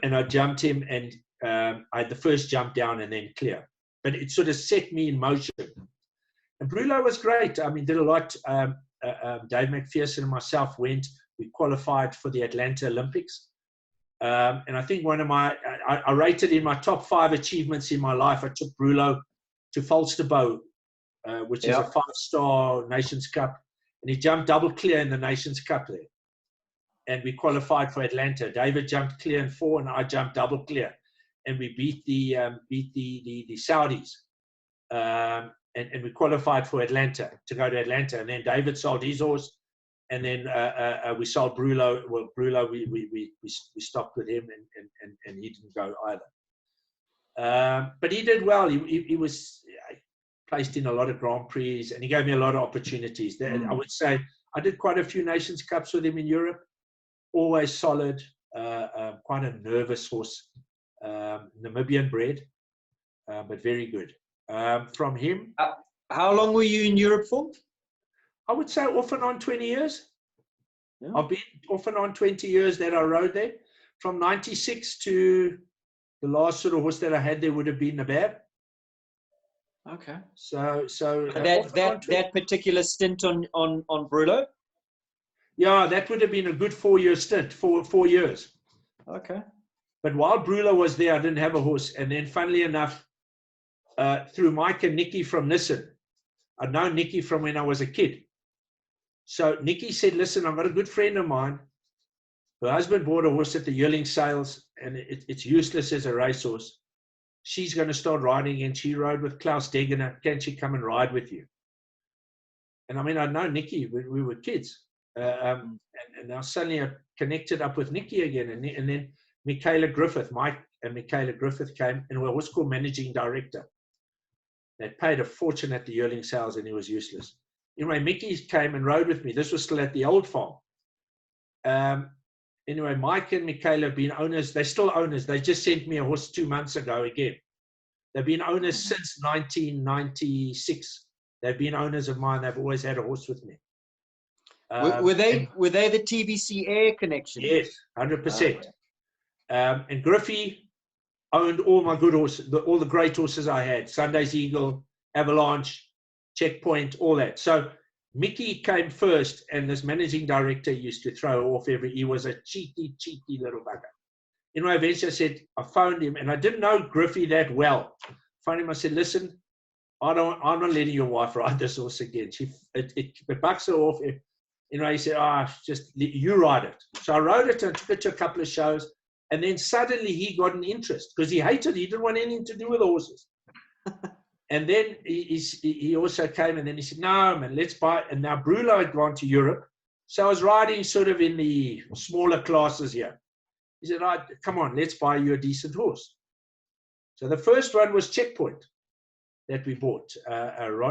And I jumped him, and I had the first jump down and then clear. But it sort of set me in motion. And Brulo was great. I mean, did a lot. Dave McPherson and myself went. We qualified for the Atlanta Olympics. And I think one of I rated in my top 5 achievements in my life, I took Brulo to Falsterbo, which is a 5-star Nations Cup. And he jumped double clear in the Nations Cup there. And we qualified for Atlanta. David jumped clear in 4 and I jumped double clear. And we beat the Saudis. And we qualified for Atlanta, to go to Atlanta. And then David sold his horse. And then we sold Brulo. Well, Brulo, we stopped with him, and he didn't go either. But he did well. He was placed in a lot of Grand Prix, and he gave me a lot of opportunities. I would say I did quite a few Nations Cups with him in Europe. Always solid, quite a nervous horse, Namibian bred, but very good. From him. How long were you in Europe for? I would say off and on 20 years. Yeah. I've been off and on 20 years that I rode there. From 96 to the last sort of horse that I had there would have been Nabab. Okay. So that particular stint on Brulo? Yeah, that would have been a good 4-year stint, 4 years. Okay. But while Brulo was there, I didn't have a horse. And then funnily enough, through Mike and Nikki from Nissan, I'd known Nikki from when I was a kid. So Nikki said, listen, I've got a good friend of mine. Her husband bought a horse at the yearling sales, and it's useless as a racehorse. She's going to start riding, and she rode with Klaus Degener. Can she come and ride with you? And I mean, I know Nikki when we were kids. And now suddenly I connected up with Nikki again. And then Michaela Griffith, Mike and Michaela Griffith came, and was called managing director. They paid a fortune at the yearling sales, and he was useless. Anyway, Mickey came and rode with me. This was still at the old farm. Anyway, Mike and Michaela have been owners. They're still owners. They just sent me a horse 2 months ago again. They've been owners since 1996. They've been owners of mine. They've always had a horse with me. Were they the TVC Air connection? Yes, 100%. And Griffey owned all my good horses, all the great horses I had. Sunday's Eagle, Avalanche, Checkpoint, all that. So Mickey came first, and this managing director used to throw off he was a cheeky little bugger. Anyway, eventually I said, I phoned him, and I didn't know Griffey that well. I phoned him, I said, listen, I'm not letting your wife ride this horse again. It bucks her off. He said, just you ride it. So I rode it and took it to a couple of shows, and then suddenly he got an interest because he didn't want anything to do with the horses. And then he also came, and then he said, no, man, let's buy it. And now Brulo had gone to Europe. So I was riding sort of in the smaller classes here. He said, come on, let's buy you a decent horse. So the first one was Checkpoint that we bought.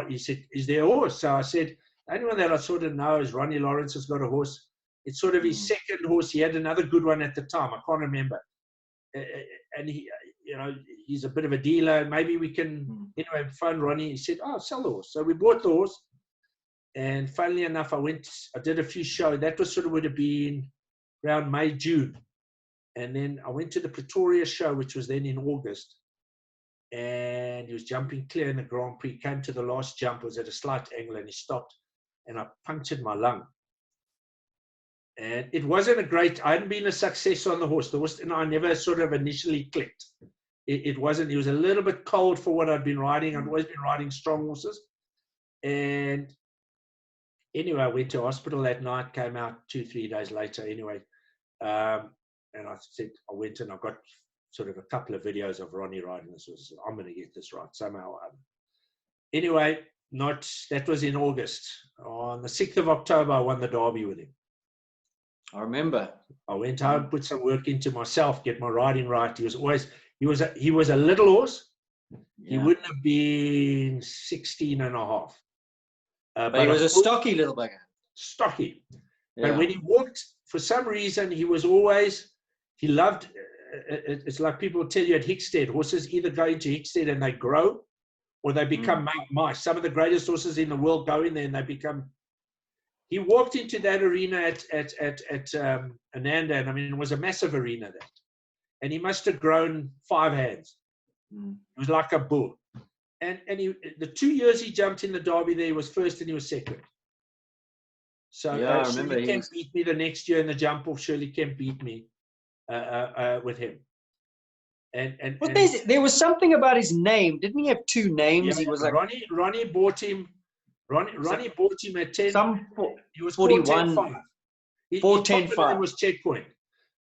He said, is there a horse? So I said, the only one that I sort of know is Ronnie Lawrence has got a horse. It's sort of his second horse. He had another good one at the time. I can't remember. And he's a bit of a dealer. Maybe we can, phone Ronnie. He said, sell the horse. So we bought the horse. And funnily enough, I did a few shows. That was sort of would have been around May, June. And then I went to the Pretoria show, which was then in August. And he was jumping clear in the Grand Prix. Came to the last jump, was at a slight angle, and he stopped. And I punctured my lung. And it wasn't I hadn't been a success on the horse. The horse and I never sort of initially clicked. It wasn't, he was a little bit cold for what I'd been riding. I'd always been riding strong horses. And anyway, I went to hospital that night, came out 2-3 days later anyway. And I said, I went and I got sort of a couple of videos of Ronnie riding this horse. I'm going to get this right somehow. Anyway, that was in August. On the 6th of October, I won the Derby with him. I remember. I went home, put some work into myself, get my riding right. He was a little horse. Yeah. He wouldn't have been 16 and a half. But he was a stocky little bugger. Stocky. Yeah. But when he walked, for some reason, he loved, it's like people tell you at Hickstead, horses either go into Hickstead and they grow, or they become mice. Some of the greatest horses in the world go in there and they become. He walked into that arena at Ananda, and I mean, it was a massive arena there. And he must have grown 5 hands. It was like a bull. And the 2 years he jumped in the Derby there, he was first and he was second. So Shirley Kemp beat me the next year in the jump off. Shirley Kemp beat me with him. And there was something about his name. Didn't he have 2 names? Yeah, he was like Ronnie bought him. Ronnie bought him at 10. He was 41. 410.5. It was Checkpoint.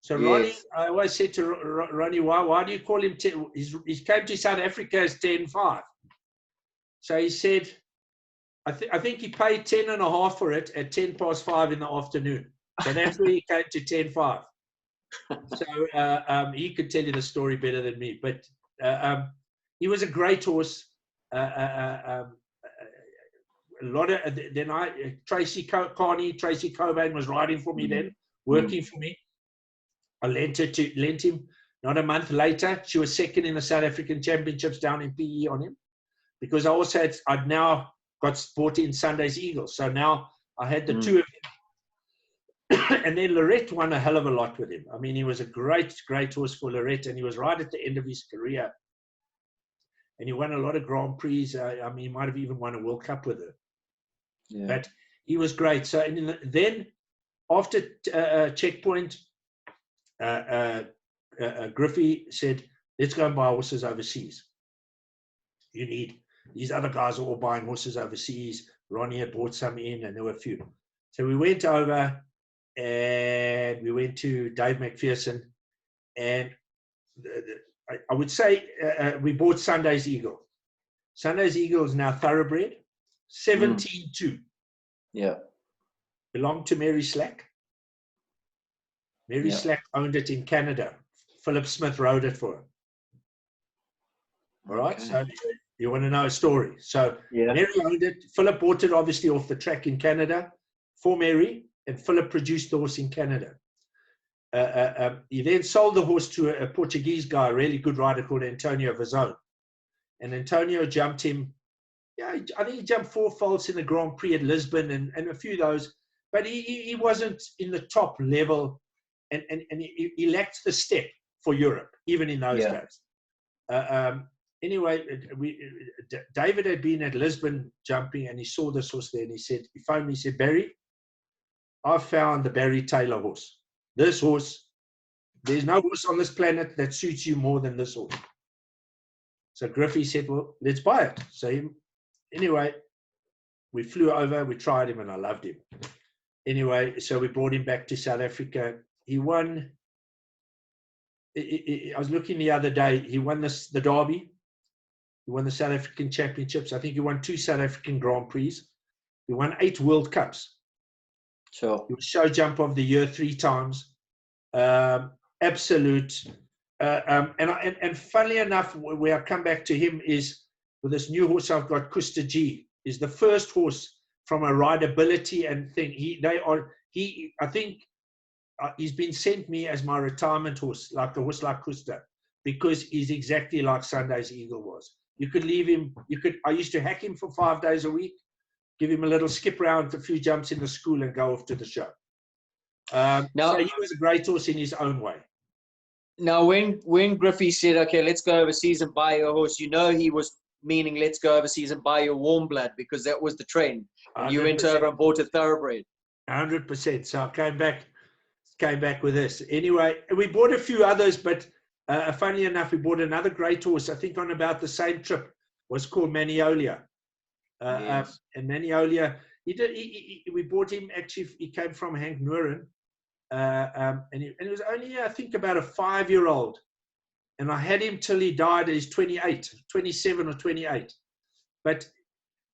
So Ronnie, I always said to Ronnie, why do you call him 10? He came to South Africa as 10.5. So he said, I think he paid 10.5 for it at 5:10 in the afternoon. So that's where he came to 10.5. So he could tell you the story better than me. But he was a great horse. A lot of Tracy Cobain was riding for me then, working for me. I lent him. Not a month later, she was second in the South African Championships down in PE on him, because I'd now got bought in Sunday's Eagle. So now I had the 2 of them. And then Lorette won a hell of a lot with him. I mean, he was a great horse for Lorette, and he was right at the end of his career. And he won a lot of Grand Prix. I mean, he might have even won a World Cup with her. Yeah. But he was great. So then after Checkpoint, Griffey said, let's go and buy horses overseas. These other guys are all buying horses overseas. Ronnie had bought some in, and there were a few. So we went over, and we went to Dave McPherson, and I would say we bought Sunday's Eagle. Sunday's Eagle is now thoroughbred, 17-2. Yeah. Belonged to Mary Slack. Mary Slack owned it in Canada. Philip Smith rode it for her. All right, so you want to know a story. So Mary owned it. Philip bought it obviously off the track in Canada for Mary, and Philip produced the horse in Canada. He then sold the horse to a Portuguese guy, a really good rider called Antonio Vazone. And Antonio jumped him, I think he jumped 4 faults in the Grand Prix at Lisbon and a few of those, but he wasn't in the top level, and he lacked the step for Europe, even in those days. Anyway, David had been at Lisbon jumping, and he saw this horse there, and he phoned me, he said, Barry, I found the Barry Taylor horse. This horse, there's no horse on this planet that suits you more than this horse. So Griffey said, well, let's buy it. So anyway, we flew over, we tried him, and I loved him. Anyway, so we brought him back to South Africa. He won. I was looking the other day, he won the Derby. He won the South African Championships. I think he won 2 South African Grand Prix. He won 8 World Cups. Sure. He was show jump of the year 3 times. Absolute. And funnily enough, where I come back to him is with this new horse I've got, Kusta G, is the first horse from a rideability and thing. I think he's been sent me as my retirement horse, like a horse like Kusta, because he's exactly like Sunday's Eagle was. You could leave him. I used to hack him for 5 days a week, give him a little skip round, a few jumps in the school, and go off to the show. So he was a great horse in his own way. Now, when Griffey said, okay, let's go overseas and buy your horse, he was meaning let's go overseas and buy your warm blood, because that was the trend. And you went over and bought a thoroughbred. 100%. So I came back with this. Anyway, we bought a few others, but funnily enough, we bought another great horse, I think on about the same trip, was called Maniolia. And Maniolia, we bought him, actually, he came from Hank Nguyen. And it was only, I think, about a 5-year-old. And I had him till he died at his 27 or 28. But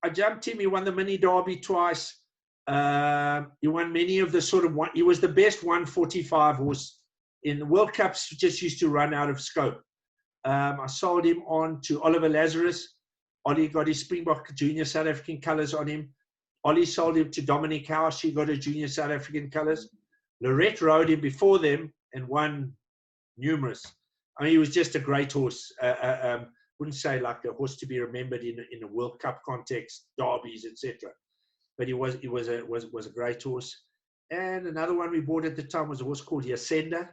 I jumped him. He won the Mini Derby twice. He won many of the sort of one. He was the best 145 horse in the World Cups. Just used to run out of scope. I sold him on to Oliver Lazarus. Ollie got his Springbok Junior South African colours on him. Ollie sold him to Dominic Howe. She got her Junior South African colours. Lorette rode him before them and won numerous. I mean, he was just a great horse. Wouldn't say like a horse to be remembered in a World Cup context, derbies, etc. But he was a great horse. And another one we bought at the time was a horse called Yasenda.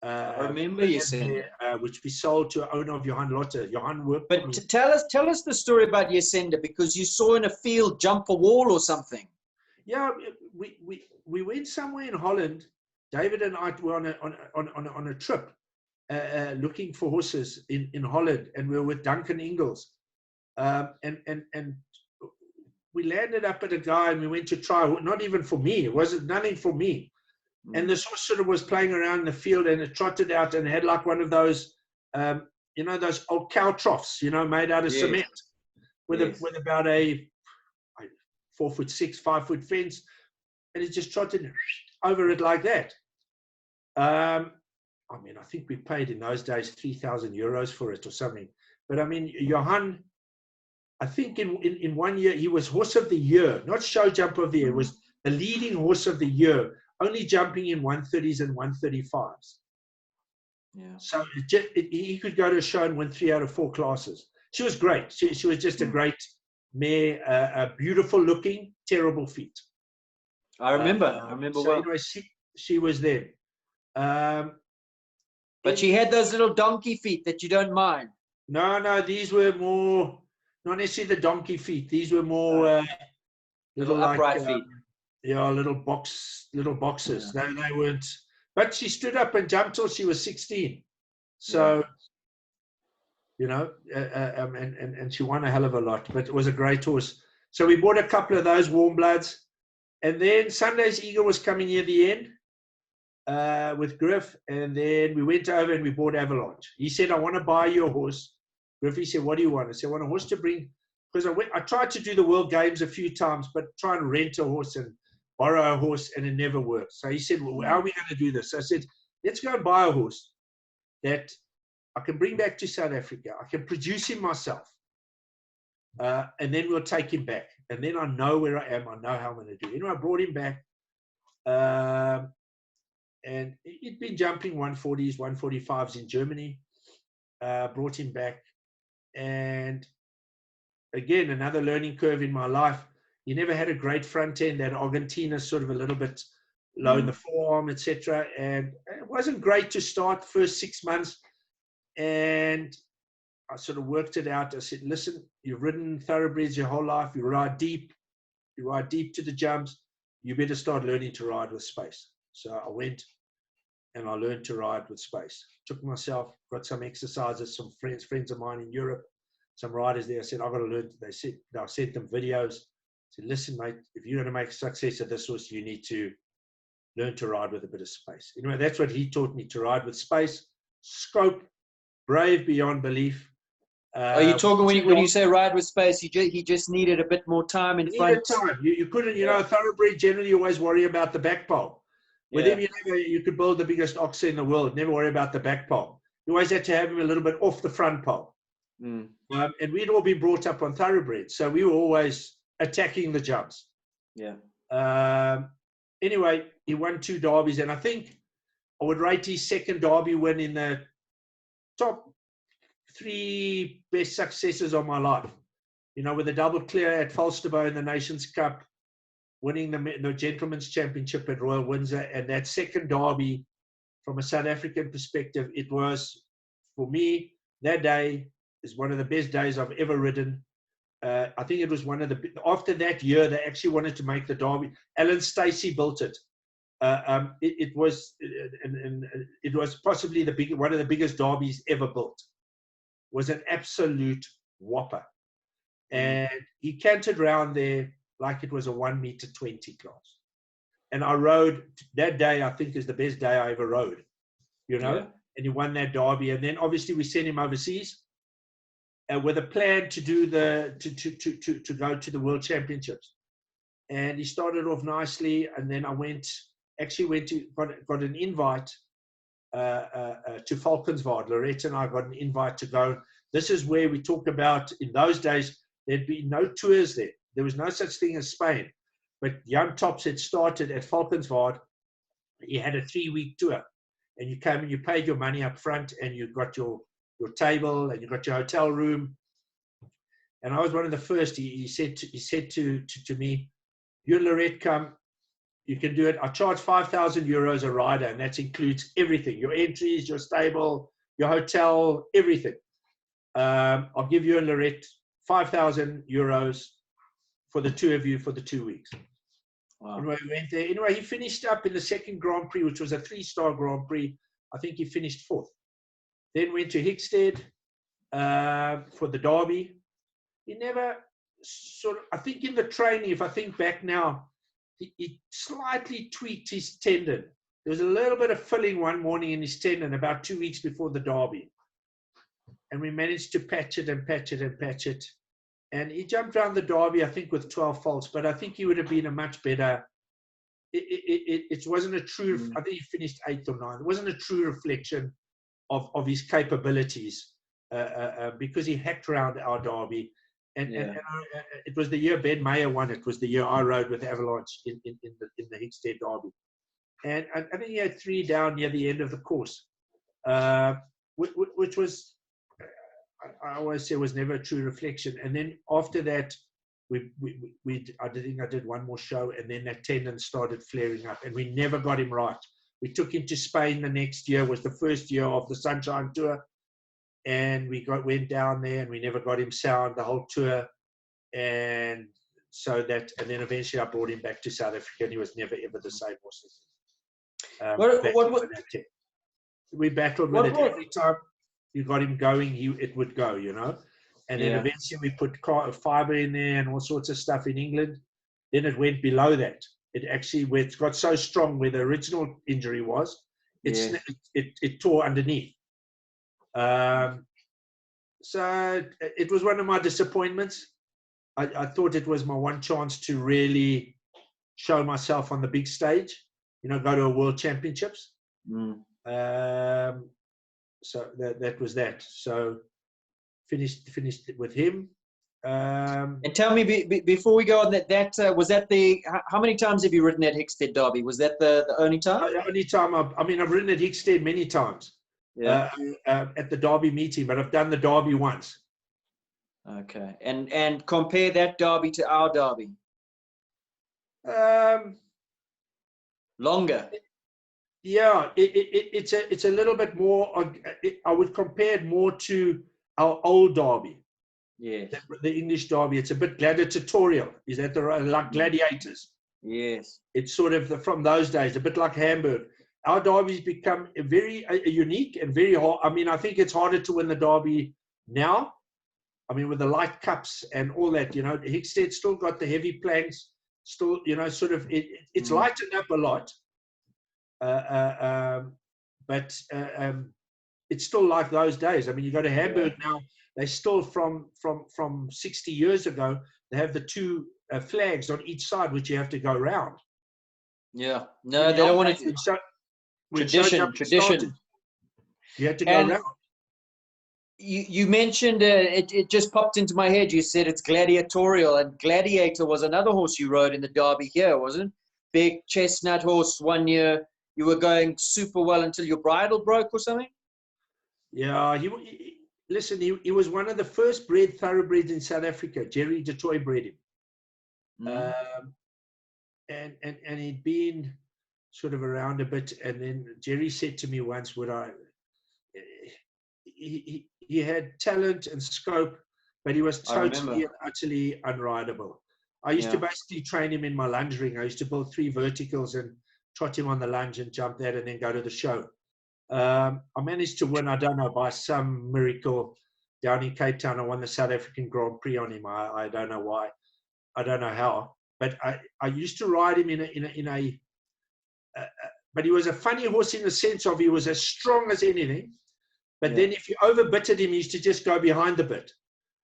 I remember Yasenda, which we sold to an owner of Johan Lotte. Johan worked. But tell us the story about Yasenda, because you saw in a field jump a wall or something. Yeah, we went somewhere in Holland. David and I were on a trip looking for horses in Holland, and we were with Duncan Ingalls. And we landed up at a guy, and we went to try, not even for me, it wasn't nothing for me. And this horse sort of was playing around in the field, and it trotted out and had like one of those, those old cow troughs, made out of cement with about a 4'6", 5 foot fence. And it just trotted over it like that. I think we paid in those days 3,000 euros for it or something. But I mean, Johan, I think in 1 year, he was horse of the year, not show jump of the year. It was the leading horse of the year, only jumping in 130s and 135s. Yeah. So he could go to a show and win 3 out of 4 classes. She was great. She was just a great mare, beautiful looking, terrible feet. I remember so well. Anyway, she was there. But she had those little donkey feet that you don't mind. No, these were more, not necessarily the donkey feet. These were more little upright feet. Yeah, little boxes. Yeah. They weren't. But she stood up and jumped till she was 16. So, and she won a hell of a lot. But it was a great horse. So we bought a couple of those warm bloods. And then Sunday's Eagle was coming near the end with Griff. And then we went over and we bought Avalanche. He said, I want to buy you a horse. Griffey said, what do you want? I said, I want a horse to bring. Because I tried to do the World Games a few times, but try and rent a horse and borrow a horse, and it never worked. So he said, well, how are we going to do this? So I said, let's go and buy a horse that I can bring back to South Africa. I can produce him myself. And then we'll take him back. And then I know where I am. I know how I'm going to do it. Anyway, I brought him back. And he'd been jumping 140s, 145s in Germany. Brought him back. And again, another learning curve in my life. He never had a great front end. That Argentina sort of a little bit low in the forearm, etc. And it wasn't great to start first 6 months. And I sort of worked it out. I said, listen, you've ridden thoroughbreds your whole life. You ride deep to the jumps. You better start learning to ride with space. So I went and I learned to ride with space. Took myself, got some exercises, some friends of mine in Europe, some riders there. I said, I've got to learn. They said, I sent them videos. I said, listen, mate, if you're going to make a success of this horse, you need to learn to ride with a bit of space. Anyway, that's what he taught me, to ride with space, scope, brave beyond belief. Are you talking when you say ride with space? He just needed a bit more time in front. Time. You couldn't, you know, a thoroughbred generally always worry about the back pole. With him, you could build the biggest ox in the world, never worry about the back pole. You always had to have him a little bit off the front pole. And we'd all been brought up on thoroughbreds, so we were always attacking the jumps. Anyway, he won 2 derbies, and I think I would rate his second derby win in the top 3 best successes of my life. You know, with a double clear at Falsterbo in the Nations Cup, winning the Gentleman's Championship at Royal Windsor, and that second derby, from a South African perspective, it was, for me, that day is one of the best days I've ever ridden. I think it was one of the, after that year, they actually wanted to make the derby. Alan Stacey built it. It was possibly one of the biggest derbies ever built. It was an absolute whopper. And he cantered around there like it was a 1m20 class. And I rode that day, I think is the best day I ever rode, you know, and he won that derby. And then obviously we sent him overseas with a plan to do to go to the World Championships. And he started off nicely. And then I got an invite to Valkenswaard. Loretta and I got an invite to go. This is where we talk about, in those days, there'd be no tours there. There was no such thing as Spain. But Jan Tops had started at Valkenswaard. He had a 3-week tour. And you came and you paid your money up front, and you got your table, and you got your hotel room. And I was one of the first. He said to me, you and Lorette come, you can do it. I charge 5,000 euros a rider, and that includes everything, your entries, your stable, your hotel, everything. I'll give you and Lorette 5,000 euros for the 2 of you for the 2 weeks. Wow. Anyway, we went there. Anyway, he finished up in the second Grand Prix, which was a 3-star Grand Prix. I think he finished 4th. Then went to Hickstead for the derby. He never I think in the training, if I think back now, he slightly tweaked his tendon. There was a little bit of filling one morning in his tendon about 2 weeks before the derby. And we managed to patch it and patch it and patch it. And he jumped around the derby, I think, with 12 faults. But I think he would have been a much better. It wasn't a true. I think he finished 8th or 9th. It wasn't a true reflection of his capabilities because he hacked around our derby. And it was the year Ben Mayer won. It was the year I rode with Avalanche in the Hickstead derby. And I think he had 3 down near the end of the course, which was, I always say, was never a true reflection. And then after that, I think I did one more show, and then that tendon started flaring up, and we never got him right. We took him to Spain the next year. Was the first year of the Sunshine Tour, and went down there, and we never got him sound the whole tour. And then eventually I brought him back to South Africa, and he was never ever the same horse. We battled with it every time. You got him going, it would go, you know. And then eventually we put fiber in there and all sorts of stuff in England. Then it went below that. it actually, where it's got so strong where the original injury was, it tore underneath. So it was one of my disappointments. I thought it was my one chance to really show myself on the big stage, go to a world championships. So that was that. So finished with him. And tell me, before we go on, that was that how many times have you ridden at Hickstead Derby? Was that the only time? The only time I've ridden at Hickstead many times. Yeah. At the Derby meeting, but I've done the Derby once. Okay, and compare that Derby to our Derby. Longer. Yeah, it's a little bit more. I would compare it more to our old Derby. Yes. The English Derby. It's a bit gladiatorial. Is that the right? Like gladiators? Yes. It's sort of from those days, a bit like Hamburg. Our Derby's become very unique and very hard. I mean, I think it's harder to win the Derby now. I mean, with the light cups and all that, Hickstead still got the heavy planks, still, sort of, it's lightened up a lot. But it's still like those days. I mean, you go to Hamburg now, they still from 60 years ago, they have the two flags on each side, which you have to go round. Yeah. No, they don't want to. Tradition. You had to go round. You mentioned, it just popped into my head, you said it's gladiatorial, and Gladiator was another horse you rode in the Derby here, wasn't it? Big chestnut horse. One year you were going super well until your bridle broke or something? Yeah, he was one of the first bred thoroughbreds in South Africa. Jerry de Toy bred him. And he'd been sort of around a bit, and then Jerry said to me once, he had talent and scope, but he was totally and utterly unrideable. I used to basically train him in my lunge ring. I used to build 3 verticals and trot him on the lunge and jump that and then go to the show. I managed to win, I don't know, by some miracle down in Cape Town. I won the South African Grand Prix on him. I don't know why. I don't know how. But I used to ride him but he was a funny horse in the sense of he was as strong as anything. But then if you overbitted him, he used to just go behind the bit.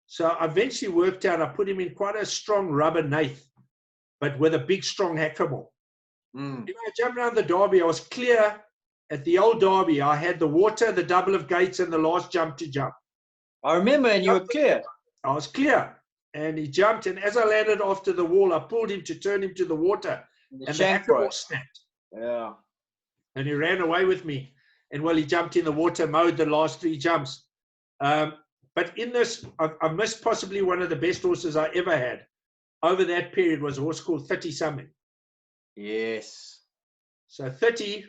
So I eventually worked out, I put him in quite a strong rubber nath, but with a big, strong hackamore. I jumped around the Derby. I was clear at the old Derby. I had the water, the double of gates, and the last jump to jump. I remember, and you were clear. I was clear. And he jumped, and as I landed after the wall, I pulled him to turn him to the water. And the hackamore snapped. Yeah. And he ran away with me. And well, he jumped in the water, mowed the last 3 jumps. But in this, I missed possibly one of the best horses I ever had. Over that period was a horse called 30-something. Yes. So 30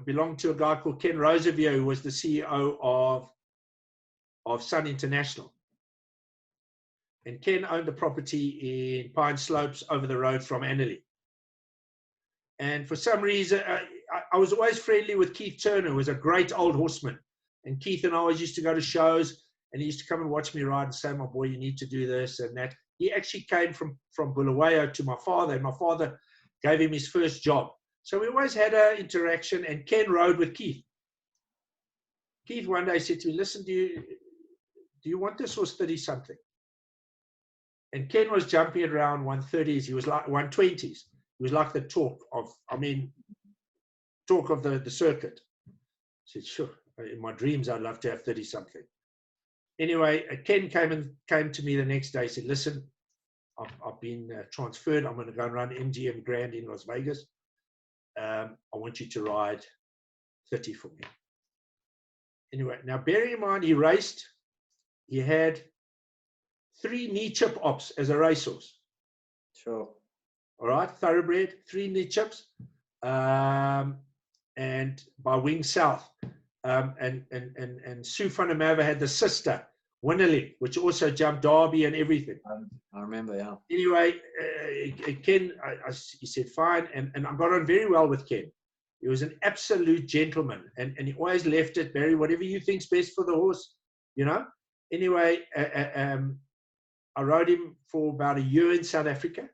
belonged to a guy called Ken Roosevelt, who was the CEO of Sun International. And Ken owned a property in Pine Slopes over the road from Annerley. And for some reason, I was always friendly with Keith Turner, who was a great old horseman. And Keith and I always used to go to shows, and he used to come and watch me ride and say, my boy, you need to do this and that. He actually came from Bulawayo to my father, and my father gave him his first job. So we always had an interaction, and Ken rode with Keith. Keith one day said to me, listen, do you want this horse 30-something? And Ken was jumping around 130s. He was like 120s. He was like the talk of the circuit. I said, sure. In my dreams, I'd love to have 30-something. Anyway, Ken came to me the next day. He said, listen, I've been transferred. I'm going to go and run MGM Grand in Las Vegas. I want you to ride 30 for me. Anyway, now bearing in mind, he raced. He had 3 knee chip ops as a racehorse. Sure. All right, thoroughbred, 3 knee chips. And by Wing South. And Sue van der Merwe had the sister, Winnerling, which also jumped Derby and everything. I remember, yeah. Anyway, Ken, he said, fine. And I got on very well with Ken. He was an absolute gentleman. And he always left it, Barry, whatever you think's best for the horse, Anyway, I rode him for about a year in South Africa.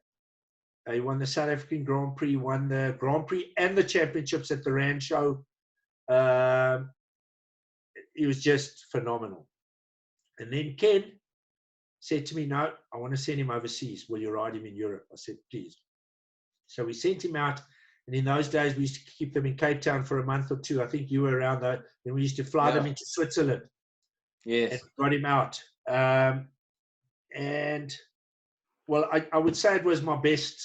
He won the South African Grand Prix, won the Grand Prix and the championships at the Rand Show. He was just phenomenal. And then Ken said to me, no, I want to send him overseas. Will you ride him in Europe? I said, please. So we sent him out. And in those days, we used to keep them in Cape Town for a month or two. I think you were around though. Then we used to fly them into Switzerland. Yes. And got him out. And well, I would say it was my best,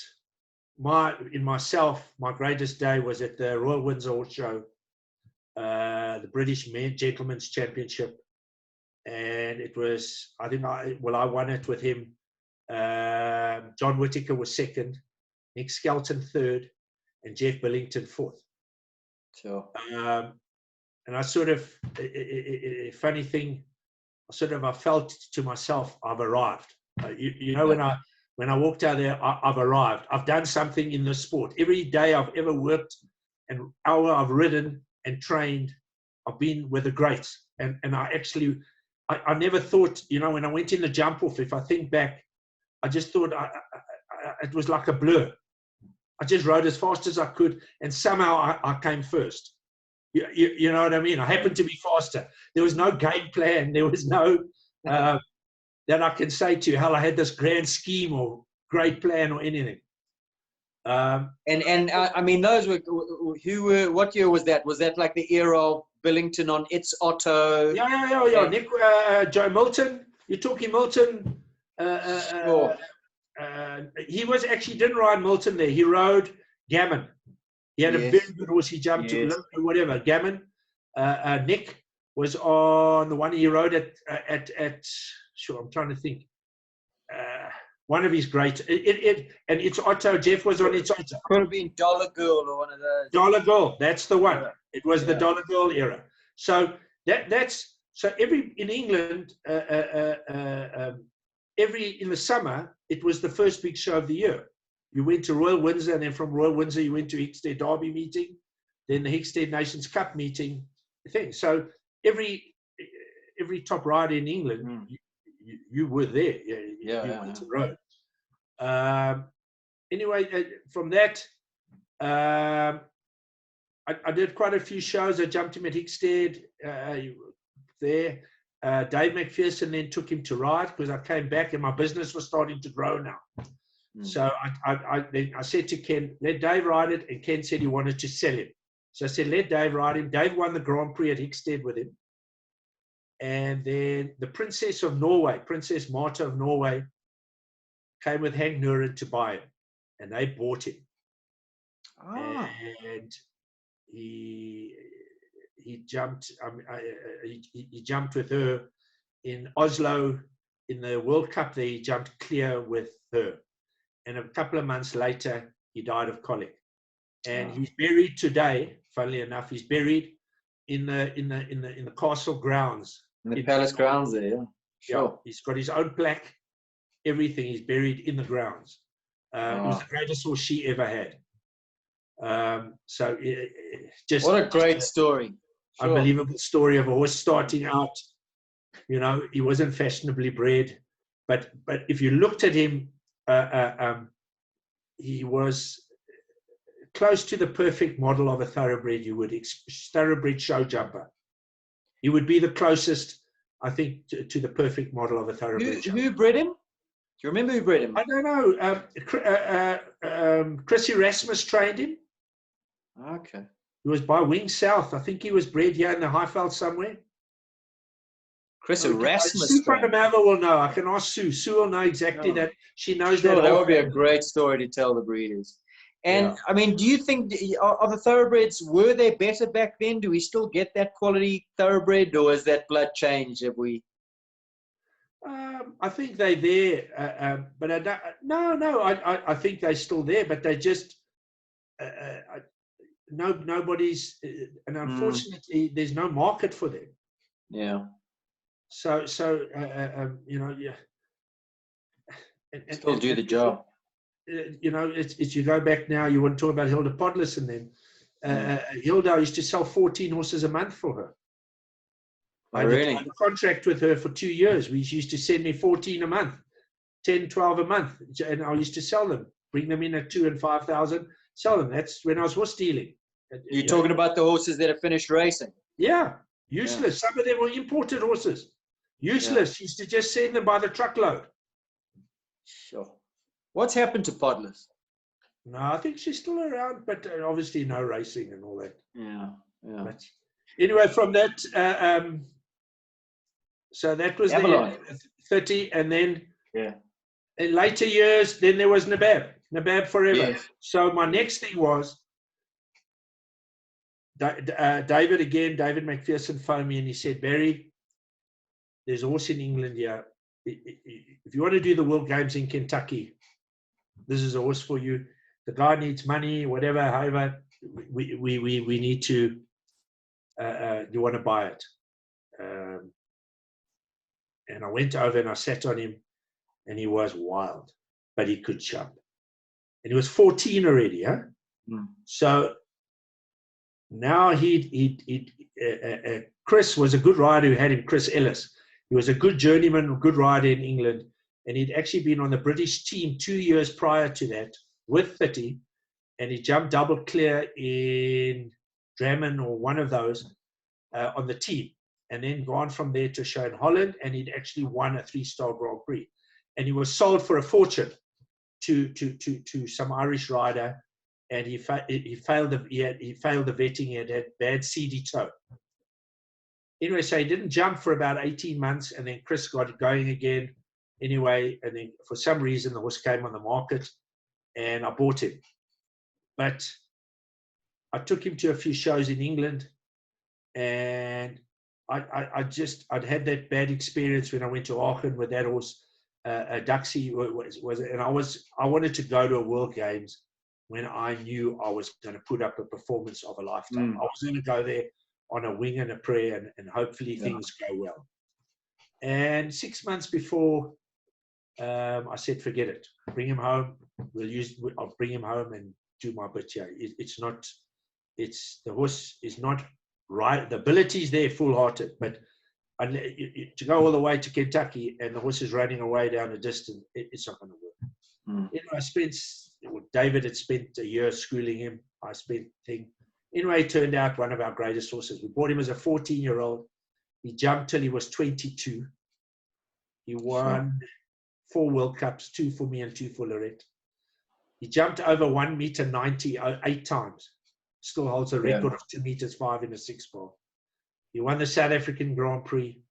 my greatest day was at the Royal Windsor Horse Show, the British Gentlemen's Championship. And it was, I won it with him. John Whittaker was second, Nick Skelton third, and Jeff Billington fourth. Sure. And I sort of, funny thing, I felt to myself, I've arrived. When I walked out there, I've arrived. I've done something in this sport. Every day I've ever worked, and hour I've ridden and trained, I've been with the greats. And I never thought, when I went in the jump off, if I think back, I just thought it was like a blur. I just rode as fast as I could, and somehow I came first. You know what I mean? I happened to be faster. There was no game plan. There was no that I can say to you, hell, I had this grand scheme or great plan or anything. I mean, those were what year was that? Was that like the era of Billington on It's Otto? Yeah. Nick, Joe Milton. You're talking Milton. Sure. He didn't ride Milton there. He rode Gammon. He had a very good horse. He jumped to whatever. Gammon. Nick was on the one he rode at. Sure, I'm trying to think. One of his great. And It's Otto. Jeff was on It's Otto. Could have been Dollar Girl or one of those. Dollar Girl. That's the one. Yeah. It was the Dollar Girl era. So in England, in the summer, it was the first big show of the year. You went to Royal Windsor, and then from Royal Windsor, you went to Hickstead Derby meeting, then the Hickstead Nations Cup meeting thing. So every top rider in England, you were there. You went to the road. Anyway, from that, I did quite a few shows. I jumped him at Hickstead there. Dave McPherson then took him to ride because I came back and my business was starting to grow now. So I said to Ken, let Dave ride it, and Ken said he wanted to sell him. So I said, let Dave ride him. Dave won the Grand Prix at Hickstead with him. And then the Princess Martha of Norway, came with Hank Nuren to buy him, and they bought him. And he jumped. He jumped with her in Oslo in the World Cup. There, he jumped clear with her, and a couple of months later, he died of colic. And he's buried today. Funnily enough, he's buried in the castle grounds. In the palace grounds there, yeah. Sure. Yeah, he's got his own plaque, everything. He's buried in the grounds. It was the greatest horse she ever had. Just what a great story. Sure. Unbelievable story of a horse starting out. He wasn't fashionably bred, but if you looked at him, he was close to the perfect model of a thoroughbred. Thoroughbred show jumper. He would be the closest, I think, to the perfect model of a thoroughbred. Who bred him? Do you remember who bred him? I don't know. Chris Erasmus trained him. Okay. He was by Wing South. I think he was bred here in the Highveld somewhere. Chris Erasmus. Sue van der Merwe will know. I can ask Sue. Sue will know exactly that. She knows that. That would be a great story to tell the breeders. And, I mean, do you think, are the thoroughbreds, were they better back then? Do we still get that quality thoroughbred, or has that blood changed? Have we? I think they're there, but I don't. No. I think they're still there, but they just nobody's, and unfortunately, there's no market for them. Yeah. So yeah. Still do the job. It's you go back now. You want to talk about Hilda Podless, and then Hilda used to sell 14 horses a month for her. I had a contract with her for 2 years. She used to send me 14 a month, 10, 12 a month, and I used to sell them. bring them in at 2,000 and 5,000, sell them. That's when I was horse dealing. You're talking about the horses that have finished racing? Yeah, useless. Some of them were imported horses. Useless. Used to just send them by the truckload. Sure. What's happened to Podless? No, I think she's still around, but obviously no racing and all that. Yeah. But anyway, from that, so that was the 30, and then in later years, then there was Nabab forever. Yes. So my next thing was David McPherson phoned me and he said, Barry, there's a horse in England here. If you want to do the World Games in Kentucky, this is a horse for you. The guy needs money, whatever, however, we need to, you want to buy it. And I went over and I sat on him, and he was wild, but he could jump. And he was 14 already, huh? So now Chris was a good rider who had him, Chris Ellis. He was a good journeyman, good rider in England, and he'd actually been on the British team 2 years prior to that with 30, and he jumped double clear in Drammen or one of those on the team, and then gone from there to a show in Holland, and he'd actually won a 3-star Grand Prix. And he was sold for a fortune to some Irish rider, and he failed the vetting. He had bad seedy toe. Anyway, so he didn't jump for about 18 months, and then Chris got it going again. Anyway, and then for some reason the horse came on the market, and I bought him. But I took him to a few shows in England, and I'd had that bad experience when I went to Aachen with that horse. Duxie and I wanted to go to a World Games when I knew I was going to put up a performance of a lifetime. I was going to go there on a wing and a prayer, and hopefully things go well. And 6 months before, I said, forget it. Bring him home. I'll bring him home and do my bit here. The horse is not right. The ability is there, full-hearted, but to go all the way to Kentucky and the horse is running away down a distance, it's not going to work. David had spent a year schooling him. I spent Anyway, it turned out one of our greatest horses. We bought him as a 14-year-old. He jumped till he was 22. He won 4 World Cups, 2 for me and 2 for Lorette. He jumped over 1.90 m 8 times. Still holds a record of 2.5 m in a 6-bar. He won the South African Grand Prix.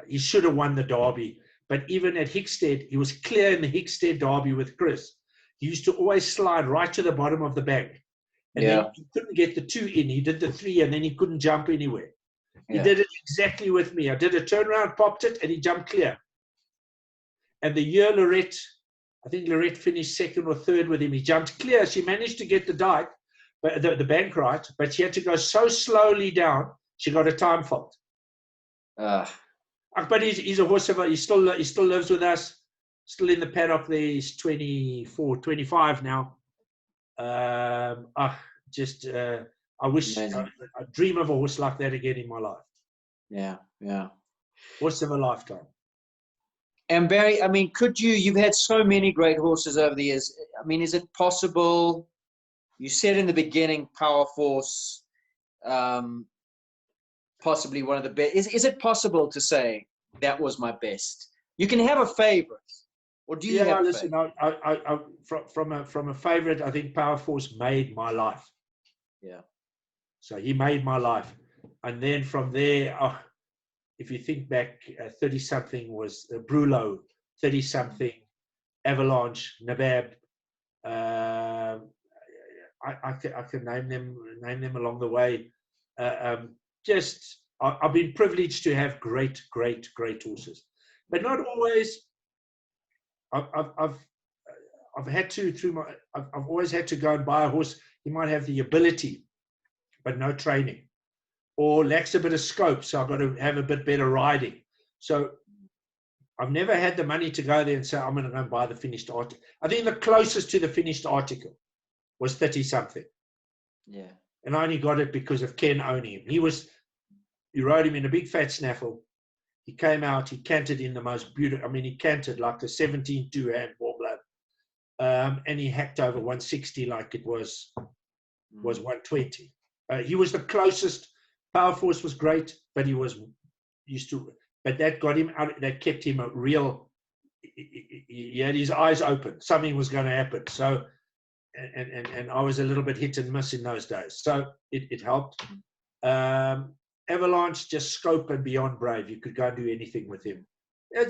He should have won the Derby. But even at Hickstead, he was clear in the Hickstead Derby with Chris. He used to always slide right to the bottom of the bank. And then he couldn't get the 2 in. He did the 3, and then he couldn't jump anywhere. He did it exactly with me. I did a turnaround, popped it, and he jumped clear. And the year I think Lorette finished 2nd or 3rd with him. He jumped clear. She managed to get the dike, but the bank right, but she had to go so slowly down, she got a time fault. But he's a horse he still lives with us, still in the paddock there. He's 24, 25 now. I wish I dream of a horse like that again in my life. Yeah. Horse of a lifetime. And Barry, I mean, you've had so many great horses over the years. I mean, is it possible? You said in the beginning, Power Force, possibly one of the best. Is it possible to say that was my best? You can have a favorite, or do you have? Listen, from a favorite, I think Power Force made my life. Yeah. So he made my life, and then from there, if you think back, 30-something was Brulo, 30-something, Avalanche, Nabab. I can name them along the way. I've been privileged to have great horses, but not always. I've always had to go and buy a horse. He might have the ability, but no training, or lacks a bit of scope. So I've got to have a bit better riding. So I've never had the money to go there and say, I'm going to go and buy the finished article. I think the closest to the finished article was 30-something. Yeah. And I only got it because of Ken owning him. He rode him in a big fat snaffle. He came out, he canted in the most beautiful, he canted like the 17-2 hand warbler. and he hacked over 160 like it was 120. He was the closest. Power force was great, but he was used to. But that got him out. That kept him a real. He had his eyes open. Something was going to happen. So, and I was a little bit hit and miss in those days. So it helped. Avalanche, just scope and beyond brave. You could go and do anything with him.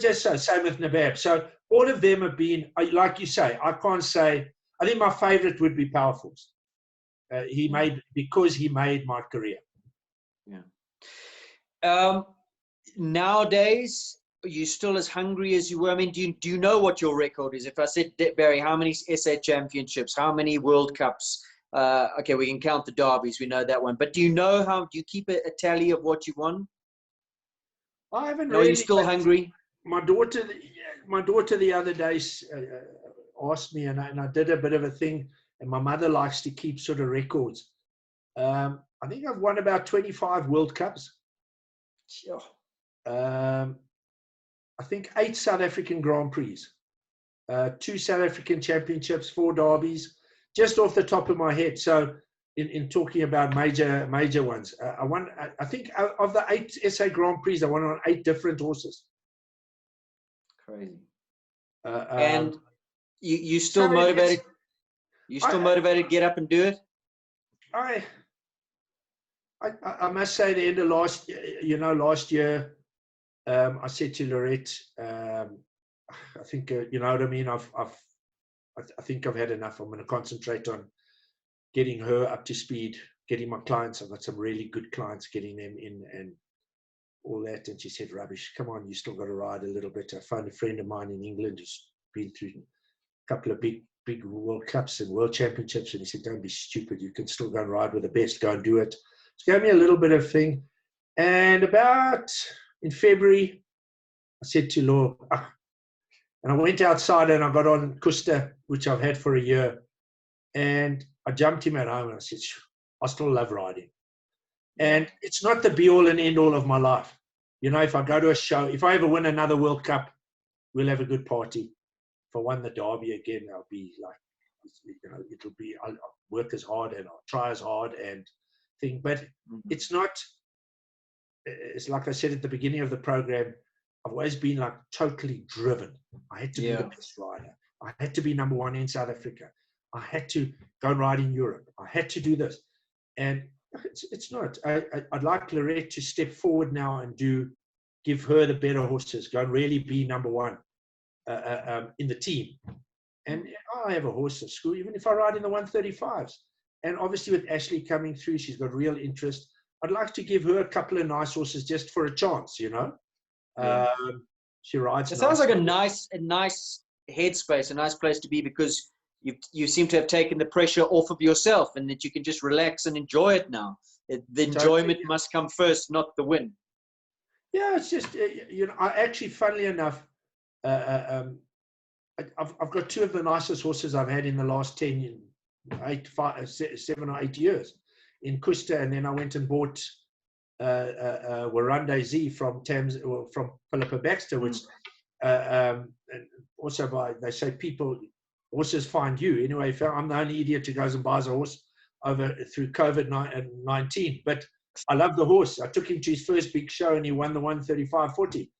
Just so. Same with Nabab. So all of them have been, like you say, I can't say. I think my favorite would be Power Force. Because he made my career. Yeah. Nowadays, are you still as hungry as you were? I mean, do you know what your record is? If I said, Barry, how many SA championships, how many World Cups? Okay, we can count the derbies. We know that one. But do you keep a tally of what you won? I haven't really. Are you still hungry? My daughter the other day asked me, and I did a bit of a thing. And my mother likes to keep sort of records. I think I've won about 25 World Cups. Sure. I think 8 South African Grand Prix, 2 South African Championships, 4 derbies, just off the top of my head. So in talking about major ones, I won. I think of the 8 SA Grand Prix, I won on 8 different horses. Crazy. And you still so motivated? You still motivated to get up and do it? I must say, the end of last year, I said to Lorette, I think, you know what I mean? I think I've had enough. I'm going to concentrate on getting her up to speed, getting my clients. I've got some really good clients, getting them in and all that. And she said, rubbish, come on, you still got to ride a little bit. I found a friend of mine in England who's been through a couple of big World Cups and World Championships. And he said, don't be stupid. You can still go and ride with the best. Go and do it. So gave me a little bit of thing. And about in February, I said to Law, and I went outside and I got on Custer, which I've had for a year. And I jumped him at home and I said, I still love riding. And it's not the be all and end all of my life. You know, if I go to a show, if I ever win another World Cup, we'll have a good party. If I won the Derby again, I'll be like, you know, I'll work as hard and I'll try as hard and thing. But it's not, it's like I said at the beginning of the program, I've always been like totally driven. I had to be the best rider. I had to be number 1 in South Africa. I had to go and ride in Europe. I had to do this. And it's not. I'd like Lorette to step forward now and give her the better horses, go and really be number 1 in the team. And I have a horse at school, even if I ride in the 135s. And obviously with Ashley coming through, she's got real interest. I'd like to give her a couple of nice horses just for a chance, you know. She rides. It sounds like a nice headspace, a nice place to be, because you seem to have taken the pressure off of yourself, and that you can just relax and enjoy it now. The enjoyment must come first, not the win. Yeah, it's just you know. I actually, funnily enough, I've got 2 of the nicest horses I've had in the last 7 or 8 years in Custer, and then I went and bought Warande Z from Philippa Baxter, which also they say horses find you. Anyway, I'm the only idiot who goes and buys a horse through COVID-19. But I love the horse. I took him to his first big show and he won the 135-40.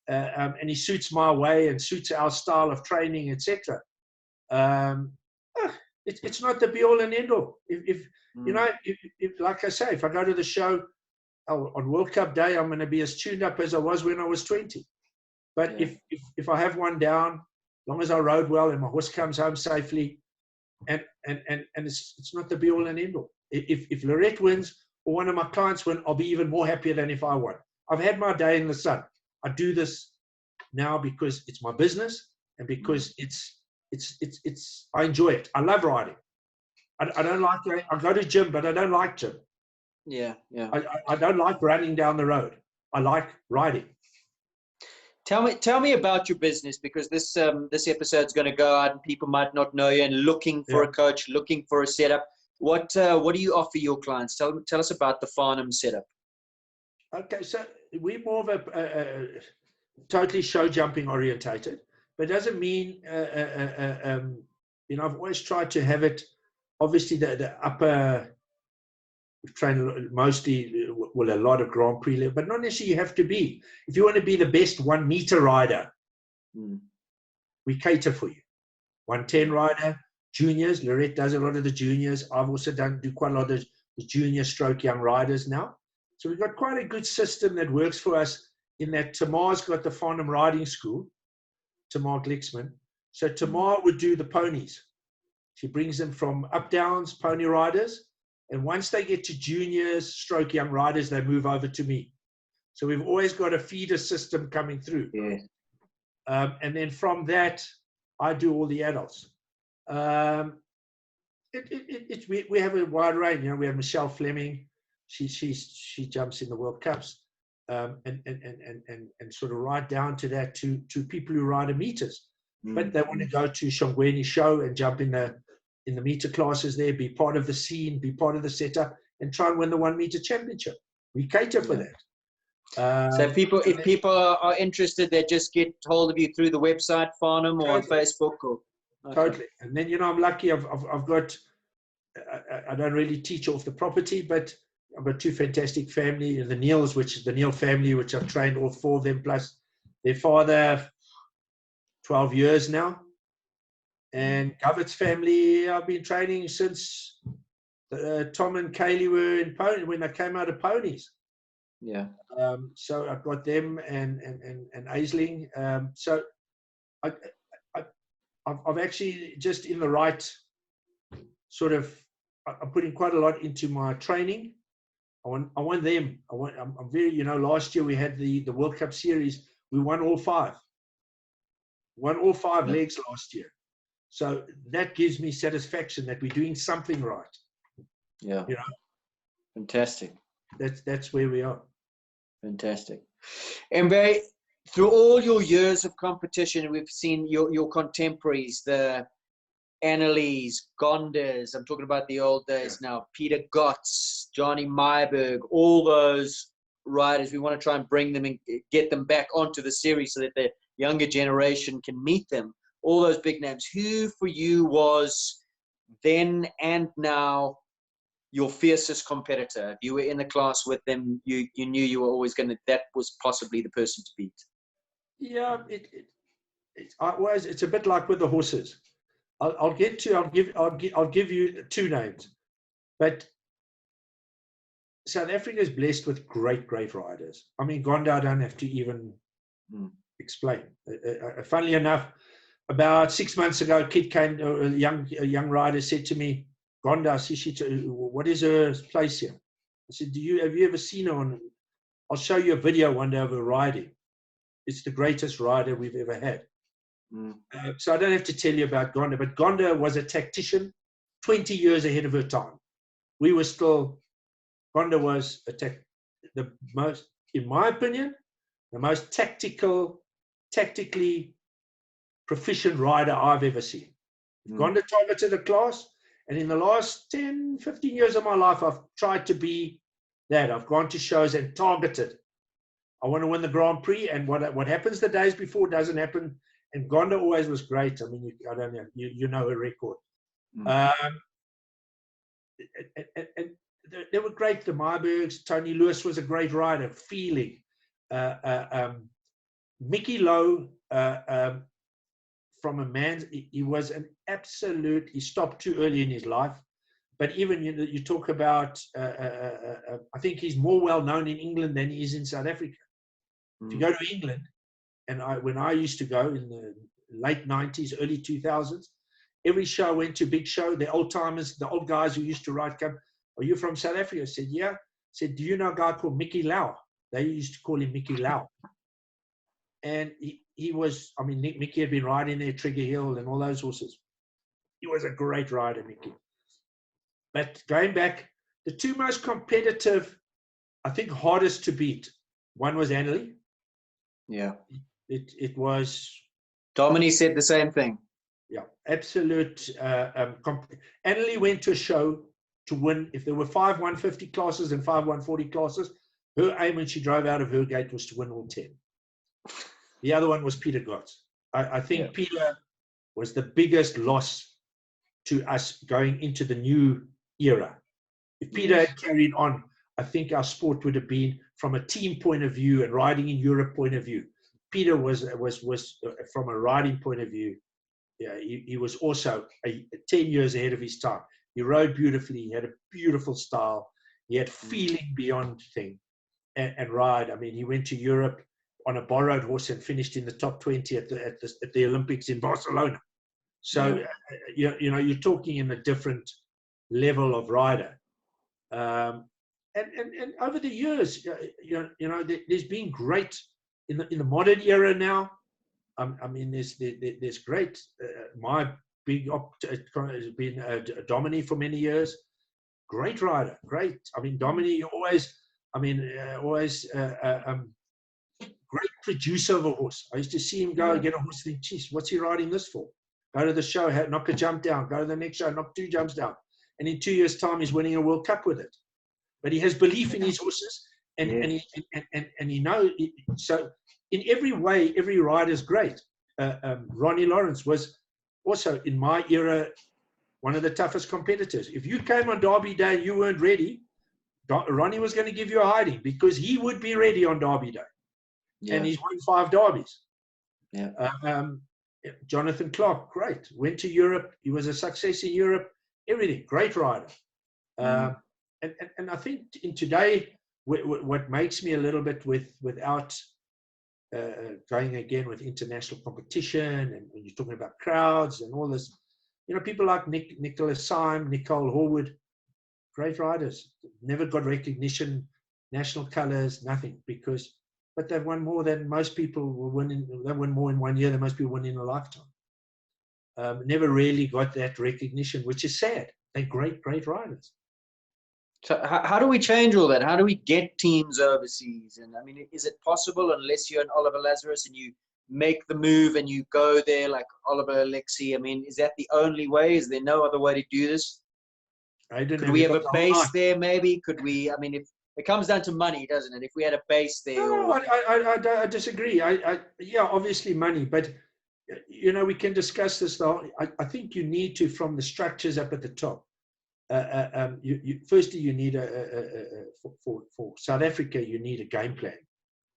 And he suits my way and suits our style of training, etc. It's not the be all and end all. If you know, if like I say, if I go to the show on World Cup Day, I'm going to be as tuned up as I was when I was 20. But if I have one down, as long as I rode well and my horse comes home safely, and it's not the be all and end all. If Lorette wins or one of my clients win, I'll be even more happier than if I won. I've had my day in the sun. I do this now because it's my business and because I enjoy it. I love riding. I don't like, I go to gym, but I don't like gym. Yeah. I don't like running down the road. I like riding. Tell me about your business, because this episode's going to go out and people might not know you and looking for a coach, looking for a setup. What do you offer your clients? Tell us about the Farnham setup. Okay, so we're more of a totally show jumping orientated, but it doesn't mean I've always tried to have it, obviously the upper, we've trained mostly, well, a lot of Grand Prix level, but not necessarily you have to be. If you want to be the best 1 meter rider, we cater for you. 110 rider, juniors, Lorette does a lot of the juniors. I've also do quite a lot of the junior stroke young riders now. So we've got quite a good system that works for us in that Tamar's got the Farnham Riding School, Tamar Glicksman. So Tamar would do the ponies. She brings them from up downs, pony riders. And once they get to juniors, stroke young riders, they move over to me. So we've always got a feeder system coming through. Yeah. And then from that, I do all the adults. We have a wide range. We have Michelle Fleming. She jumps in the World Cups, and sort of right down to that to people who ride a meters, but they want to go to Shongweni show and jump in the meter classes there, be part of the scene, be part of the setup, and try and win the 1 meter championship. We cater for that. So if people are interested, they just get hold of you through the website, Farnham, or on Facebook, or totally. And then I'm lucky. I've got. I don't really teach off the property, but I've got 2 fantastic family, the Neils, which is the Neil family, which I've trained all 4 of them, plus their father, 12 years now. And Govert's family, I've been training since Tom and Kaylee were in pony, when they came out of ponies. Yeah. So I've got them and Aisling. So I've actually just in the right sort of, I'm putting quite a lot into my training. I want them. I'm very, last year we had the World Cup series. We won all 5. Won all 5 legs last year. So that gives me satisfaction that we're doing something right. Yeah. Fantastic. That's where we are. Fantastic. And Barry, through all your years of competition, we've seen your contemporaries, the Annalise, Gondas, I'm talking about the old days now, Peter Gotts, Johnny Meyerberg, all those riders. We want to try and bring them and get them back onto the series so that the younger generation can meet them. All those big names. Who for you was then and now your fiercest competitor? If you were in the class with them, you knew you were always going to, that was possibly the person to beat. Yeah, it's a bit like with the horses. I'll give you 2 names, but South Africa is blessed with great riders. I mean, Gonda, I don't have to even explain. Funnily enough, about 6 months ago, a kid came, a young rider said to me, Gonda, what is her place here? I said, have you ever seen her I'll show you a video one day of her riding. It's the greatest rider we've ever had. So I don't have to tell you about Gonda, but Gonda was a tactician 20 years ahead of her time. Gonda was the most, in my opinion, the most tactically proficient rider I've ever seen. Gonda targeted a class, and in the last 10, 15 years of my life, I've tried to be that. I've gone to shows and targeted. I want to win the Grand Prix, and what happens the days before doesn't happen. And Gonda always was great. I mean, I don't know, you know her record. And they were great. The Meyerbergs, Tony Lewis was a great rider. Feeling, Mickey Lowe, from a man, he was an absolute. He stopped too early in his life. But even you talk about, I think he's more well known in England than he is in South Africa. If you go to England, and when I used to go in the late 90s, early 2000s, every show I went to, big show, the old timers, the old guys who used to ride come, are you from South Africa? I said, yeah. I said, do you know a guy called Mickey Lau? They used to call him Mickey Lau. And he was, I mean, Mickey had been riding there, Trigger Hill and all those horses. He was a great rider, Mickey. But going back, the 2 most competitive, I think hardest to beat, one was Annalie. Yeah. It was. Dominique said the same thing. Yeah, absolute. Annalie went to a show to win. If there were 5 150 classes and 5 140 classes, her aim when she drove out of her gate was to win all 10. The other one was Peter Gotts. I think Peter was the biggest loss to us going into the new era. If Peter had carried on, I think our sport would have been, from a team point of view and riding in Europe point of view. Peter was from a riding point of view, yeah, he was also 10 years ahead of his time. He rode beautifully. He had a beautiful style. He had feeling beyond thing and ride. I mean, he went to Europe on a borrowed horse and finished in the top 20 at the Olympics in Barcelona. So, you know, you're talking in a different level of rider. And over the years, you know, there's been great in the modern era now. I mean, there's great. My big has been Domini for many years. Great rider, great. I mean, Domini always. I mean, great producer of a horse. I used to see him go and get a horse and think, geez, what's he riding this for? Go to the show, knock a jump down. Go to the next show, knock 2 jumps down. And in 2 years' time, he's winning a World Cup with it. But he has belief in his horses, and he knows. So in every way, every rider is great. Ronnie Lawrence was also, in my era, one of the toughest competitors. If you came on Derby Day and you weren't ready, Ronnie was going to give you a hiding, because he would be ready on Derby Day. Yeah. And he's won 5 derbies. Yeah. Jonathan Clark, great. Went to Europe. He was a success in Europe. Everything. Great rider. And I think in today, what makes me a little bit without going again with international competition, and when you're talking about crowds and all this, you know, people like Nicholas Syme, Nicole Horwood, great riders, never got recognition, national colors, nothing, but they've won more than most people will win. They win more in 1 year than most people win in a lifetime. Never really got that recognition, which is sad. They're great riders. So how do we change all that? How do we get teams overseas? And I mean, is it possible, unless you're an Oliver Lazarus and you make the move and you go there like Oliver Alexi? I mean, is that the only way? Is there no other way to do this? I don't know. Could we have a base there, maybe? Could we? I mean, if it comes down to money, doesn't it? If we had a base there. No, I disagree. Yeah, obviously money, but you know, we can discuss this though. I think you need to, from the structures up at the top. Firstly, you need for South Africa, you need a game plan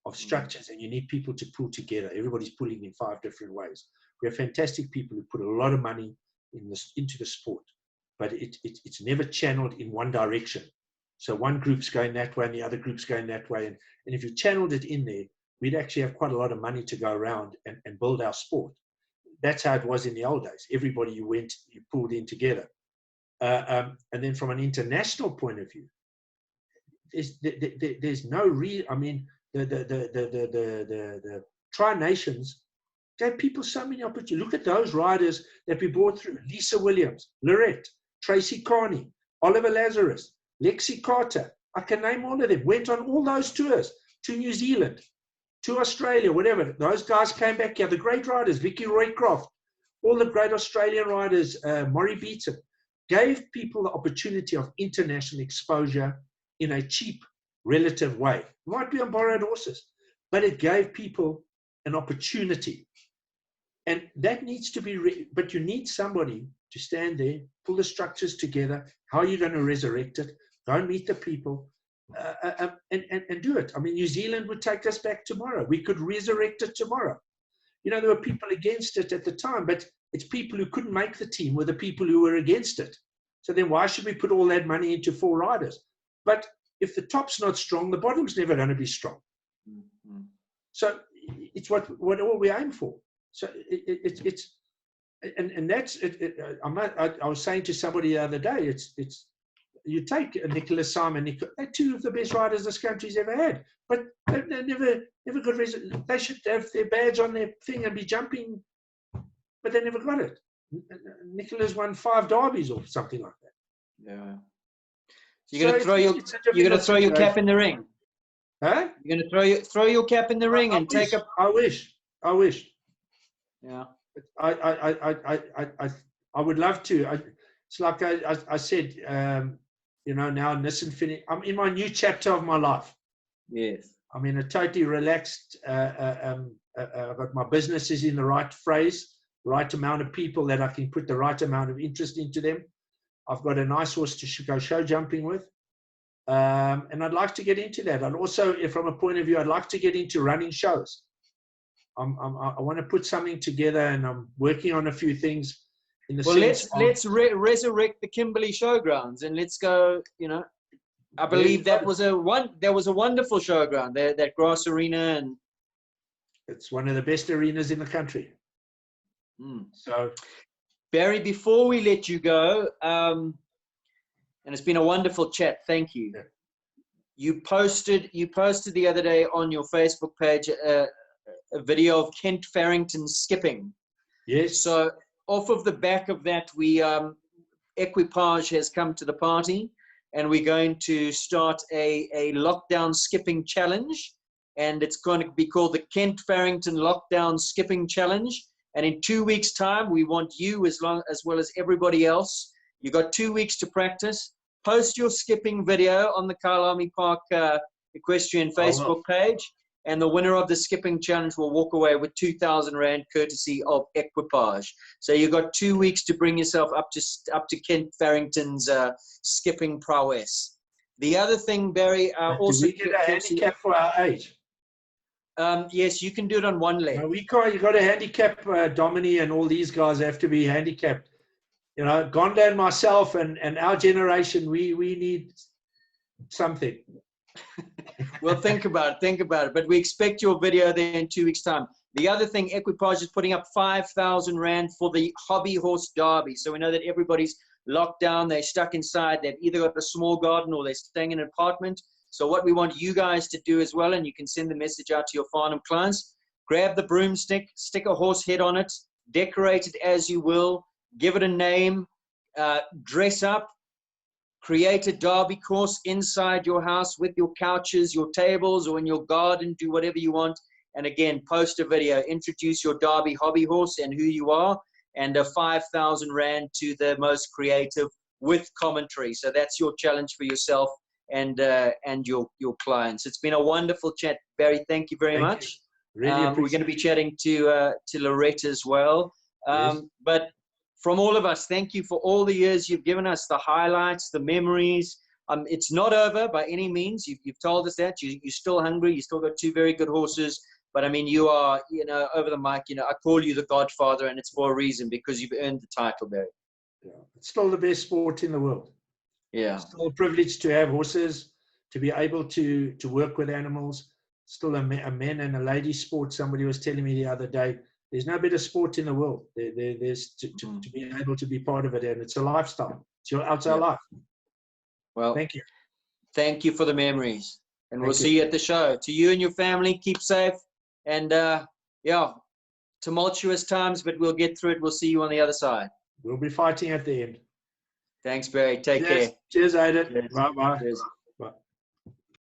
of structures, and you need people to pull together. Everybody's pulling in 5 different ways. We have fantastic people who put a lot of money into the sport, but it's never channeled in one direction. So one group's going that way and the other group's going that way. And if you channeled it in there, we'd actually have quite a lot of money to go around and build our sport. That's how it was in the old days. Everybody you pulled in together. And then from an international point of view, there's no I mean, the Tri-Nations gave people so many opportunities. Look at those riders that we brought through: Lisa Williams, Lorette, Tracy Carney, Oliver Lazarus, Lexi Carter. I can name all of them. Went on all those tours to New Zealand, to Australia, whatever. Those guys came back here. The great riders, Vicky Roycroft, all the great Australian riders, Maury Beaton, gave people the opportunity of international exposure in a cheap, relative way. It might be on borrowed horses, but it gave people an opportunity. And that needs to be, but you need somebody to stand there, pull the structures together. How are you going to resurrect it? Go and meet the people and do it. I mean, New Zealand would take us back tomorrow. We could resurrect it tomorrow. You know, there were people against it at the time, but it's people who couldn't make the team were the people who were against it. So then why should we put all that money into 4 riders? But if the top's not strong, the bottom's never going to be strong. Mm-hmm. So it's what all we aim for. So it's and that's it. I was saying to somebody the other day, it's you take Nicholas Syme, they're 2 of the best riders this country's ever had, but they never got reason. They should have their badge on their thing and be jumping, but they never got it. Nicholas won 5 derbies or something like that. Yeah. So you're gonna throw your cap in the ring. Huh? You're gonna throw your cap in the ring and take up. I wish. Yeah. I would love to. It's like I said, you know, now Nissan finish. I'm in my new chapter of my life. Yes. I'm in a totally relaxed. I've got my business is in the right phrase. right amount of people that I can put the right amount of interest into them. I've got a nice horse to go show jumping with. And I'd like to get into that. And also, from a point of view, I'd like to get into running shows. I want to put something together, and I'm working on a few things in the sense let's resurrect the Kimberley Showgrounds, and let's go, you know, I believe there was a wonderful showground there, that grass arena, and it's one of the best arenas in the country. So, Barry, before we let you go, and it's been a wonderful chat. Thank you. Yeah. You posted the other day on your Facebook page a video of Kent Farrington skipping. Yes. So off of the back of that, we Equipage has come to the party, and we're going to start a lockdown skipping challenge, and it's going to be called the Kent Farrington Lockdown Skipping Challenge. And in 2 weeks' time, we want you, as well as everybody else. You got 2 weeks to practice. Post your skipping video on the Kyalami Park Equestrian Facebook page, and the winner of the skipping challenge will walk away with 2,000 Rand courtesy of Equipage. So you got 2 weeks to bring yourself up to Kent Farrington's skipping prowess. The other thing, Barry, also, do we get a handicap for our age? Yes, you can do it on one leg. No, we can't. You got to handicap Domini, and all these guys have to be handicapped. You know, Gonda and myself and our generation, we need something. Well, think about it. But we expect your video there in 2 weeks' time. The other thing, Equipage is putting up 5,000 Rand for the Hobby Horse Derby. So we know that everybody's locked down. They're stuck inside. They've either got a small garden or they're staying in an apartment. So what we want you guys to do as well, and you can send the message out to your Farnham clients, grab the broomstick, stick a horse head on it, decorate it as you will, give it a name, dress up, create a derby course inside your house with your couches, your tables, or in your garden, do whatever you want. And again, post a video, introduce your derby hobby horse and who you are, and a 5,000 Rand to the most creative with commentary. So that's your challenge for yourself and your clients. It's been a wonderful chat, Barry. Thank you very much. Really we're going to be chatting to Loretta as well. Yes. But from all of us, thank you for all the years you've given us, the highlights, the memories. It's not over by any means. You've told us that. You're still hungry. You still got 2 very good horses. But I mean, you are, you know, over the mic, you know, I call you the Godfather, and it's for a reason, because you've earned the title, Barry. Yeah. It's still the best sport in the world. Yeah. Still a privilege to have horses, to be able to work with animals. Still a men and a lady sport. Somebody was telling me the other day, there's no better sport in the world. There's to be able to be part of it, and it's a lifestyle. It's our life. Well, thank you. Thank you for the memories, and we'll see you at the show. To you and your family, keep safe, and yeah, tumultuous times, but we'll get through it. We'll see you on the other side. We'll be fighting at the end. Thanks, Barry. Take care. Cheers, Aidan. Bye-bye. Cheers.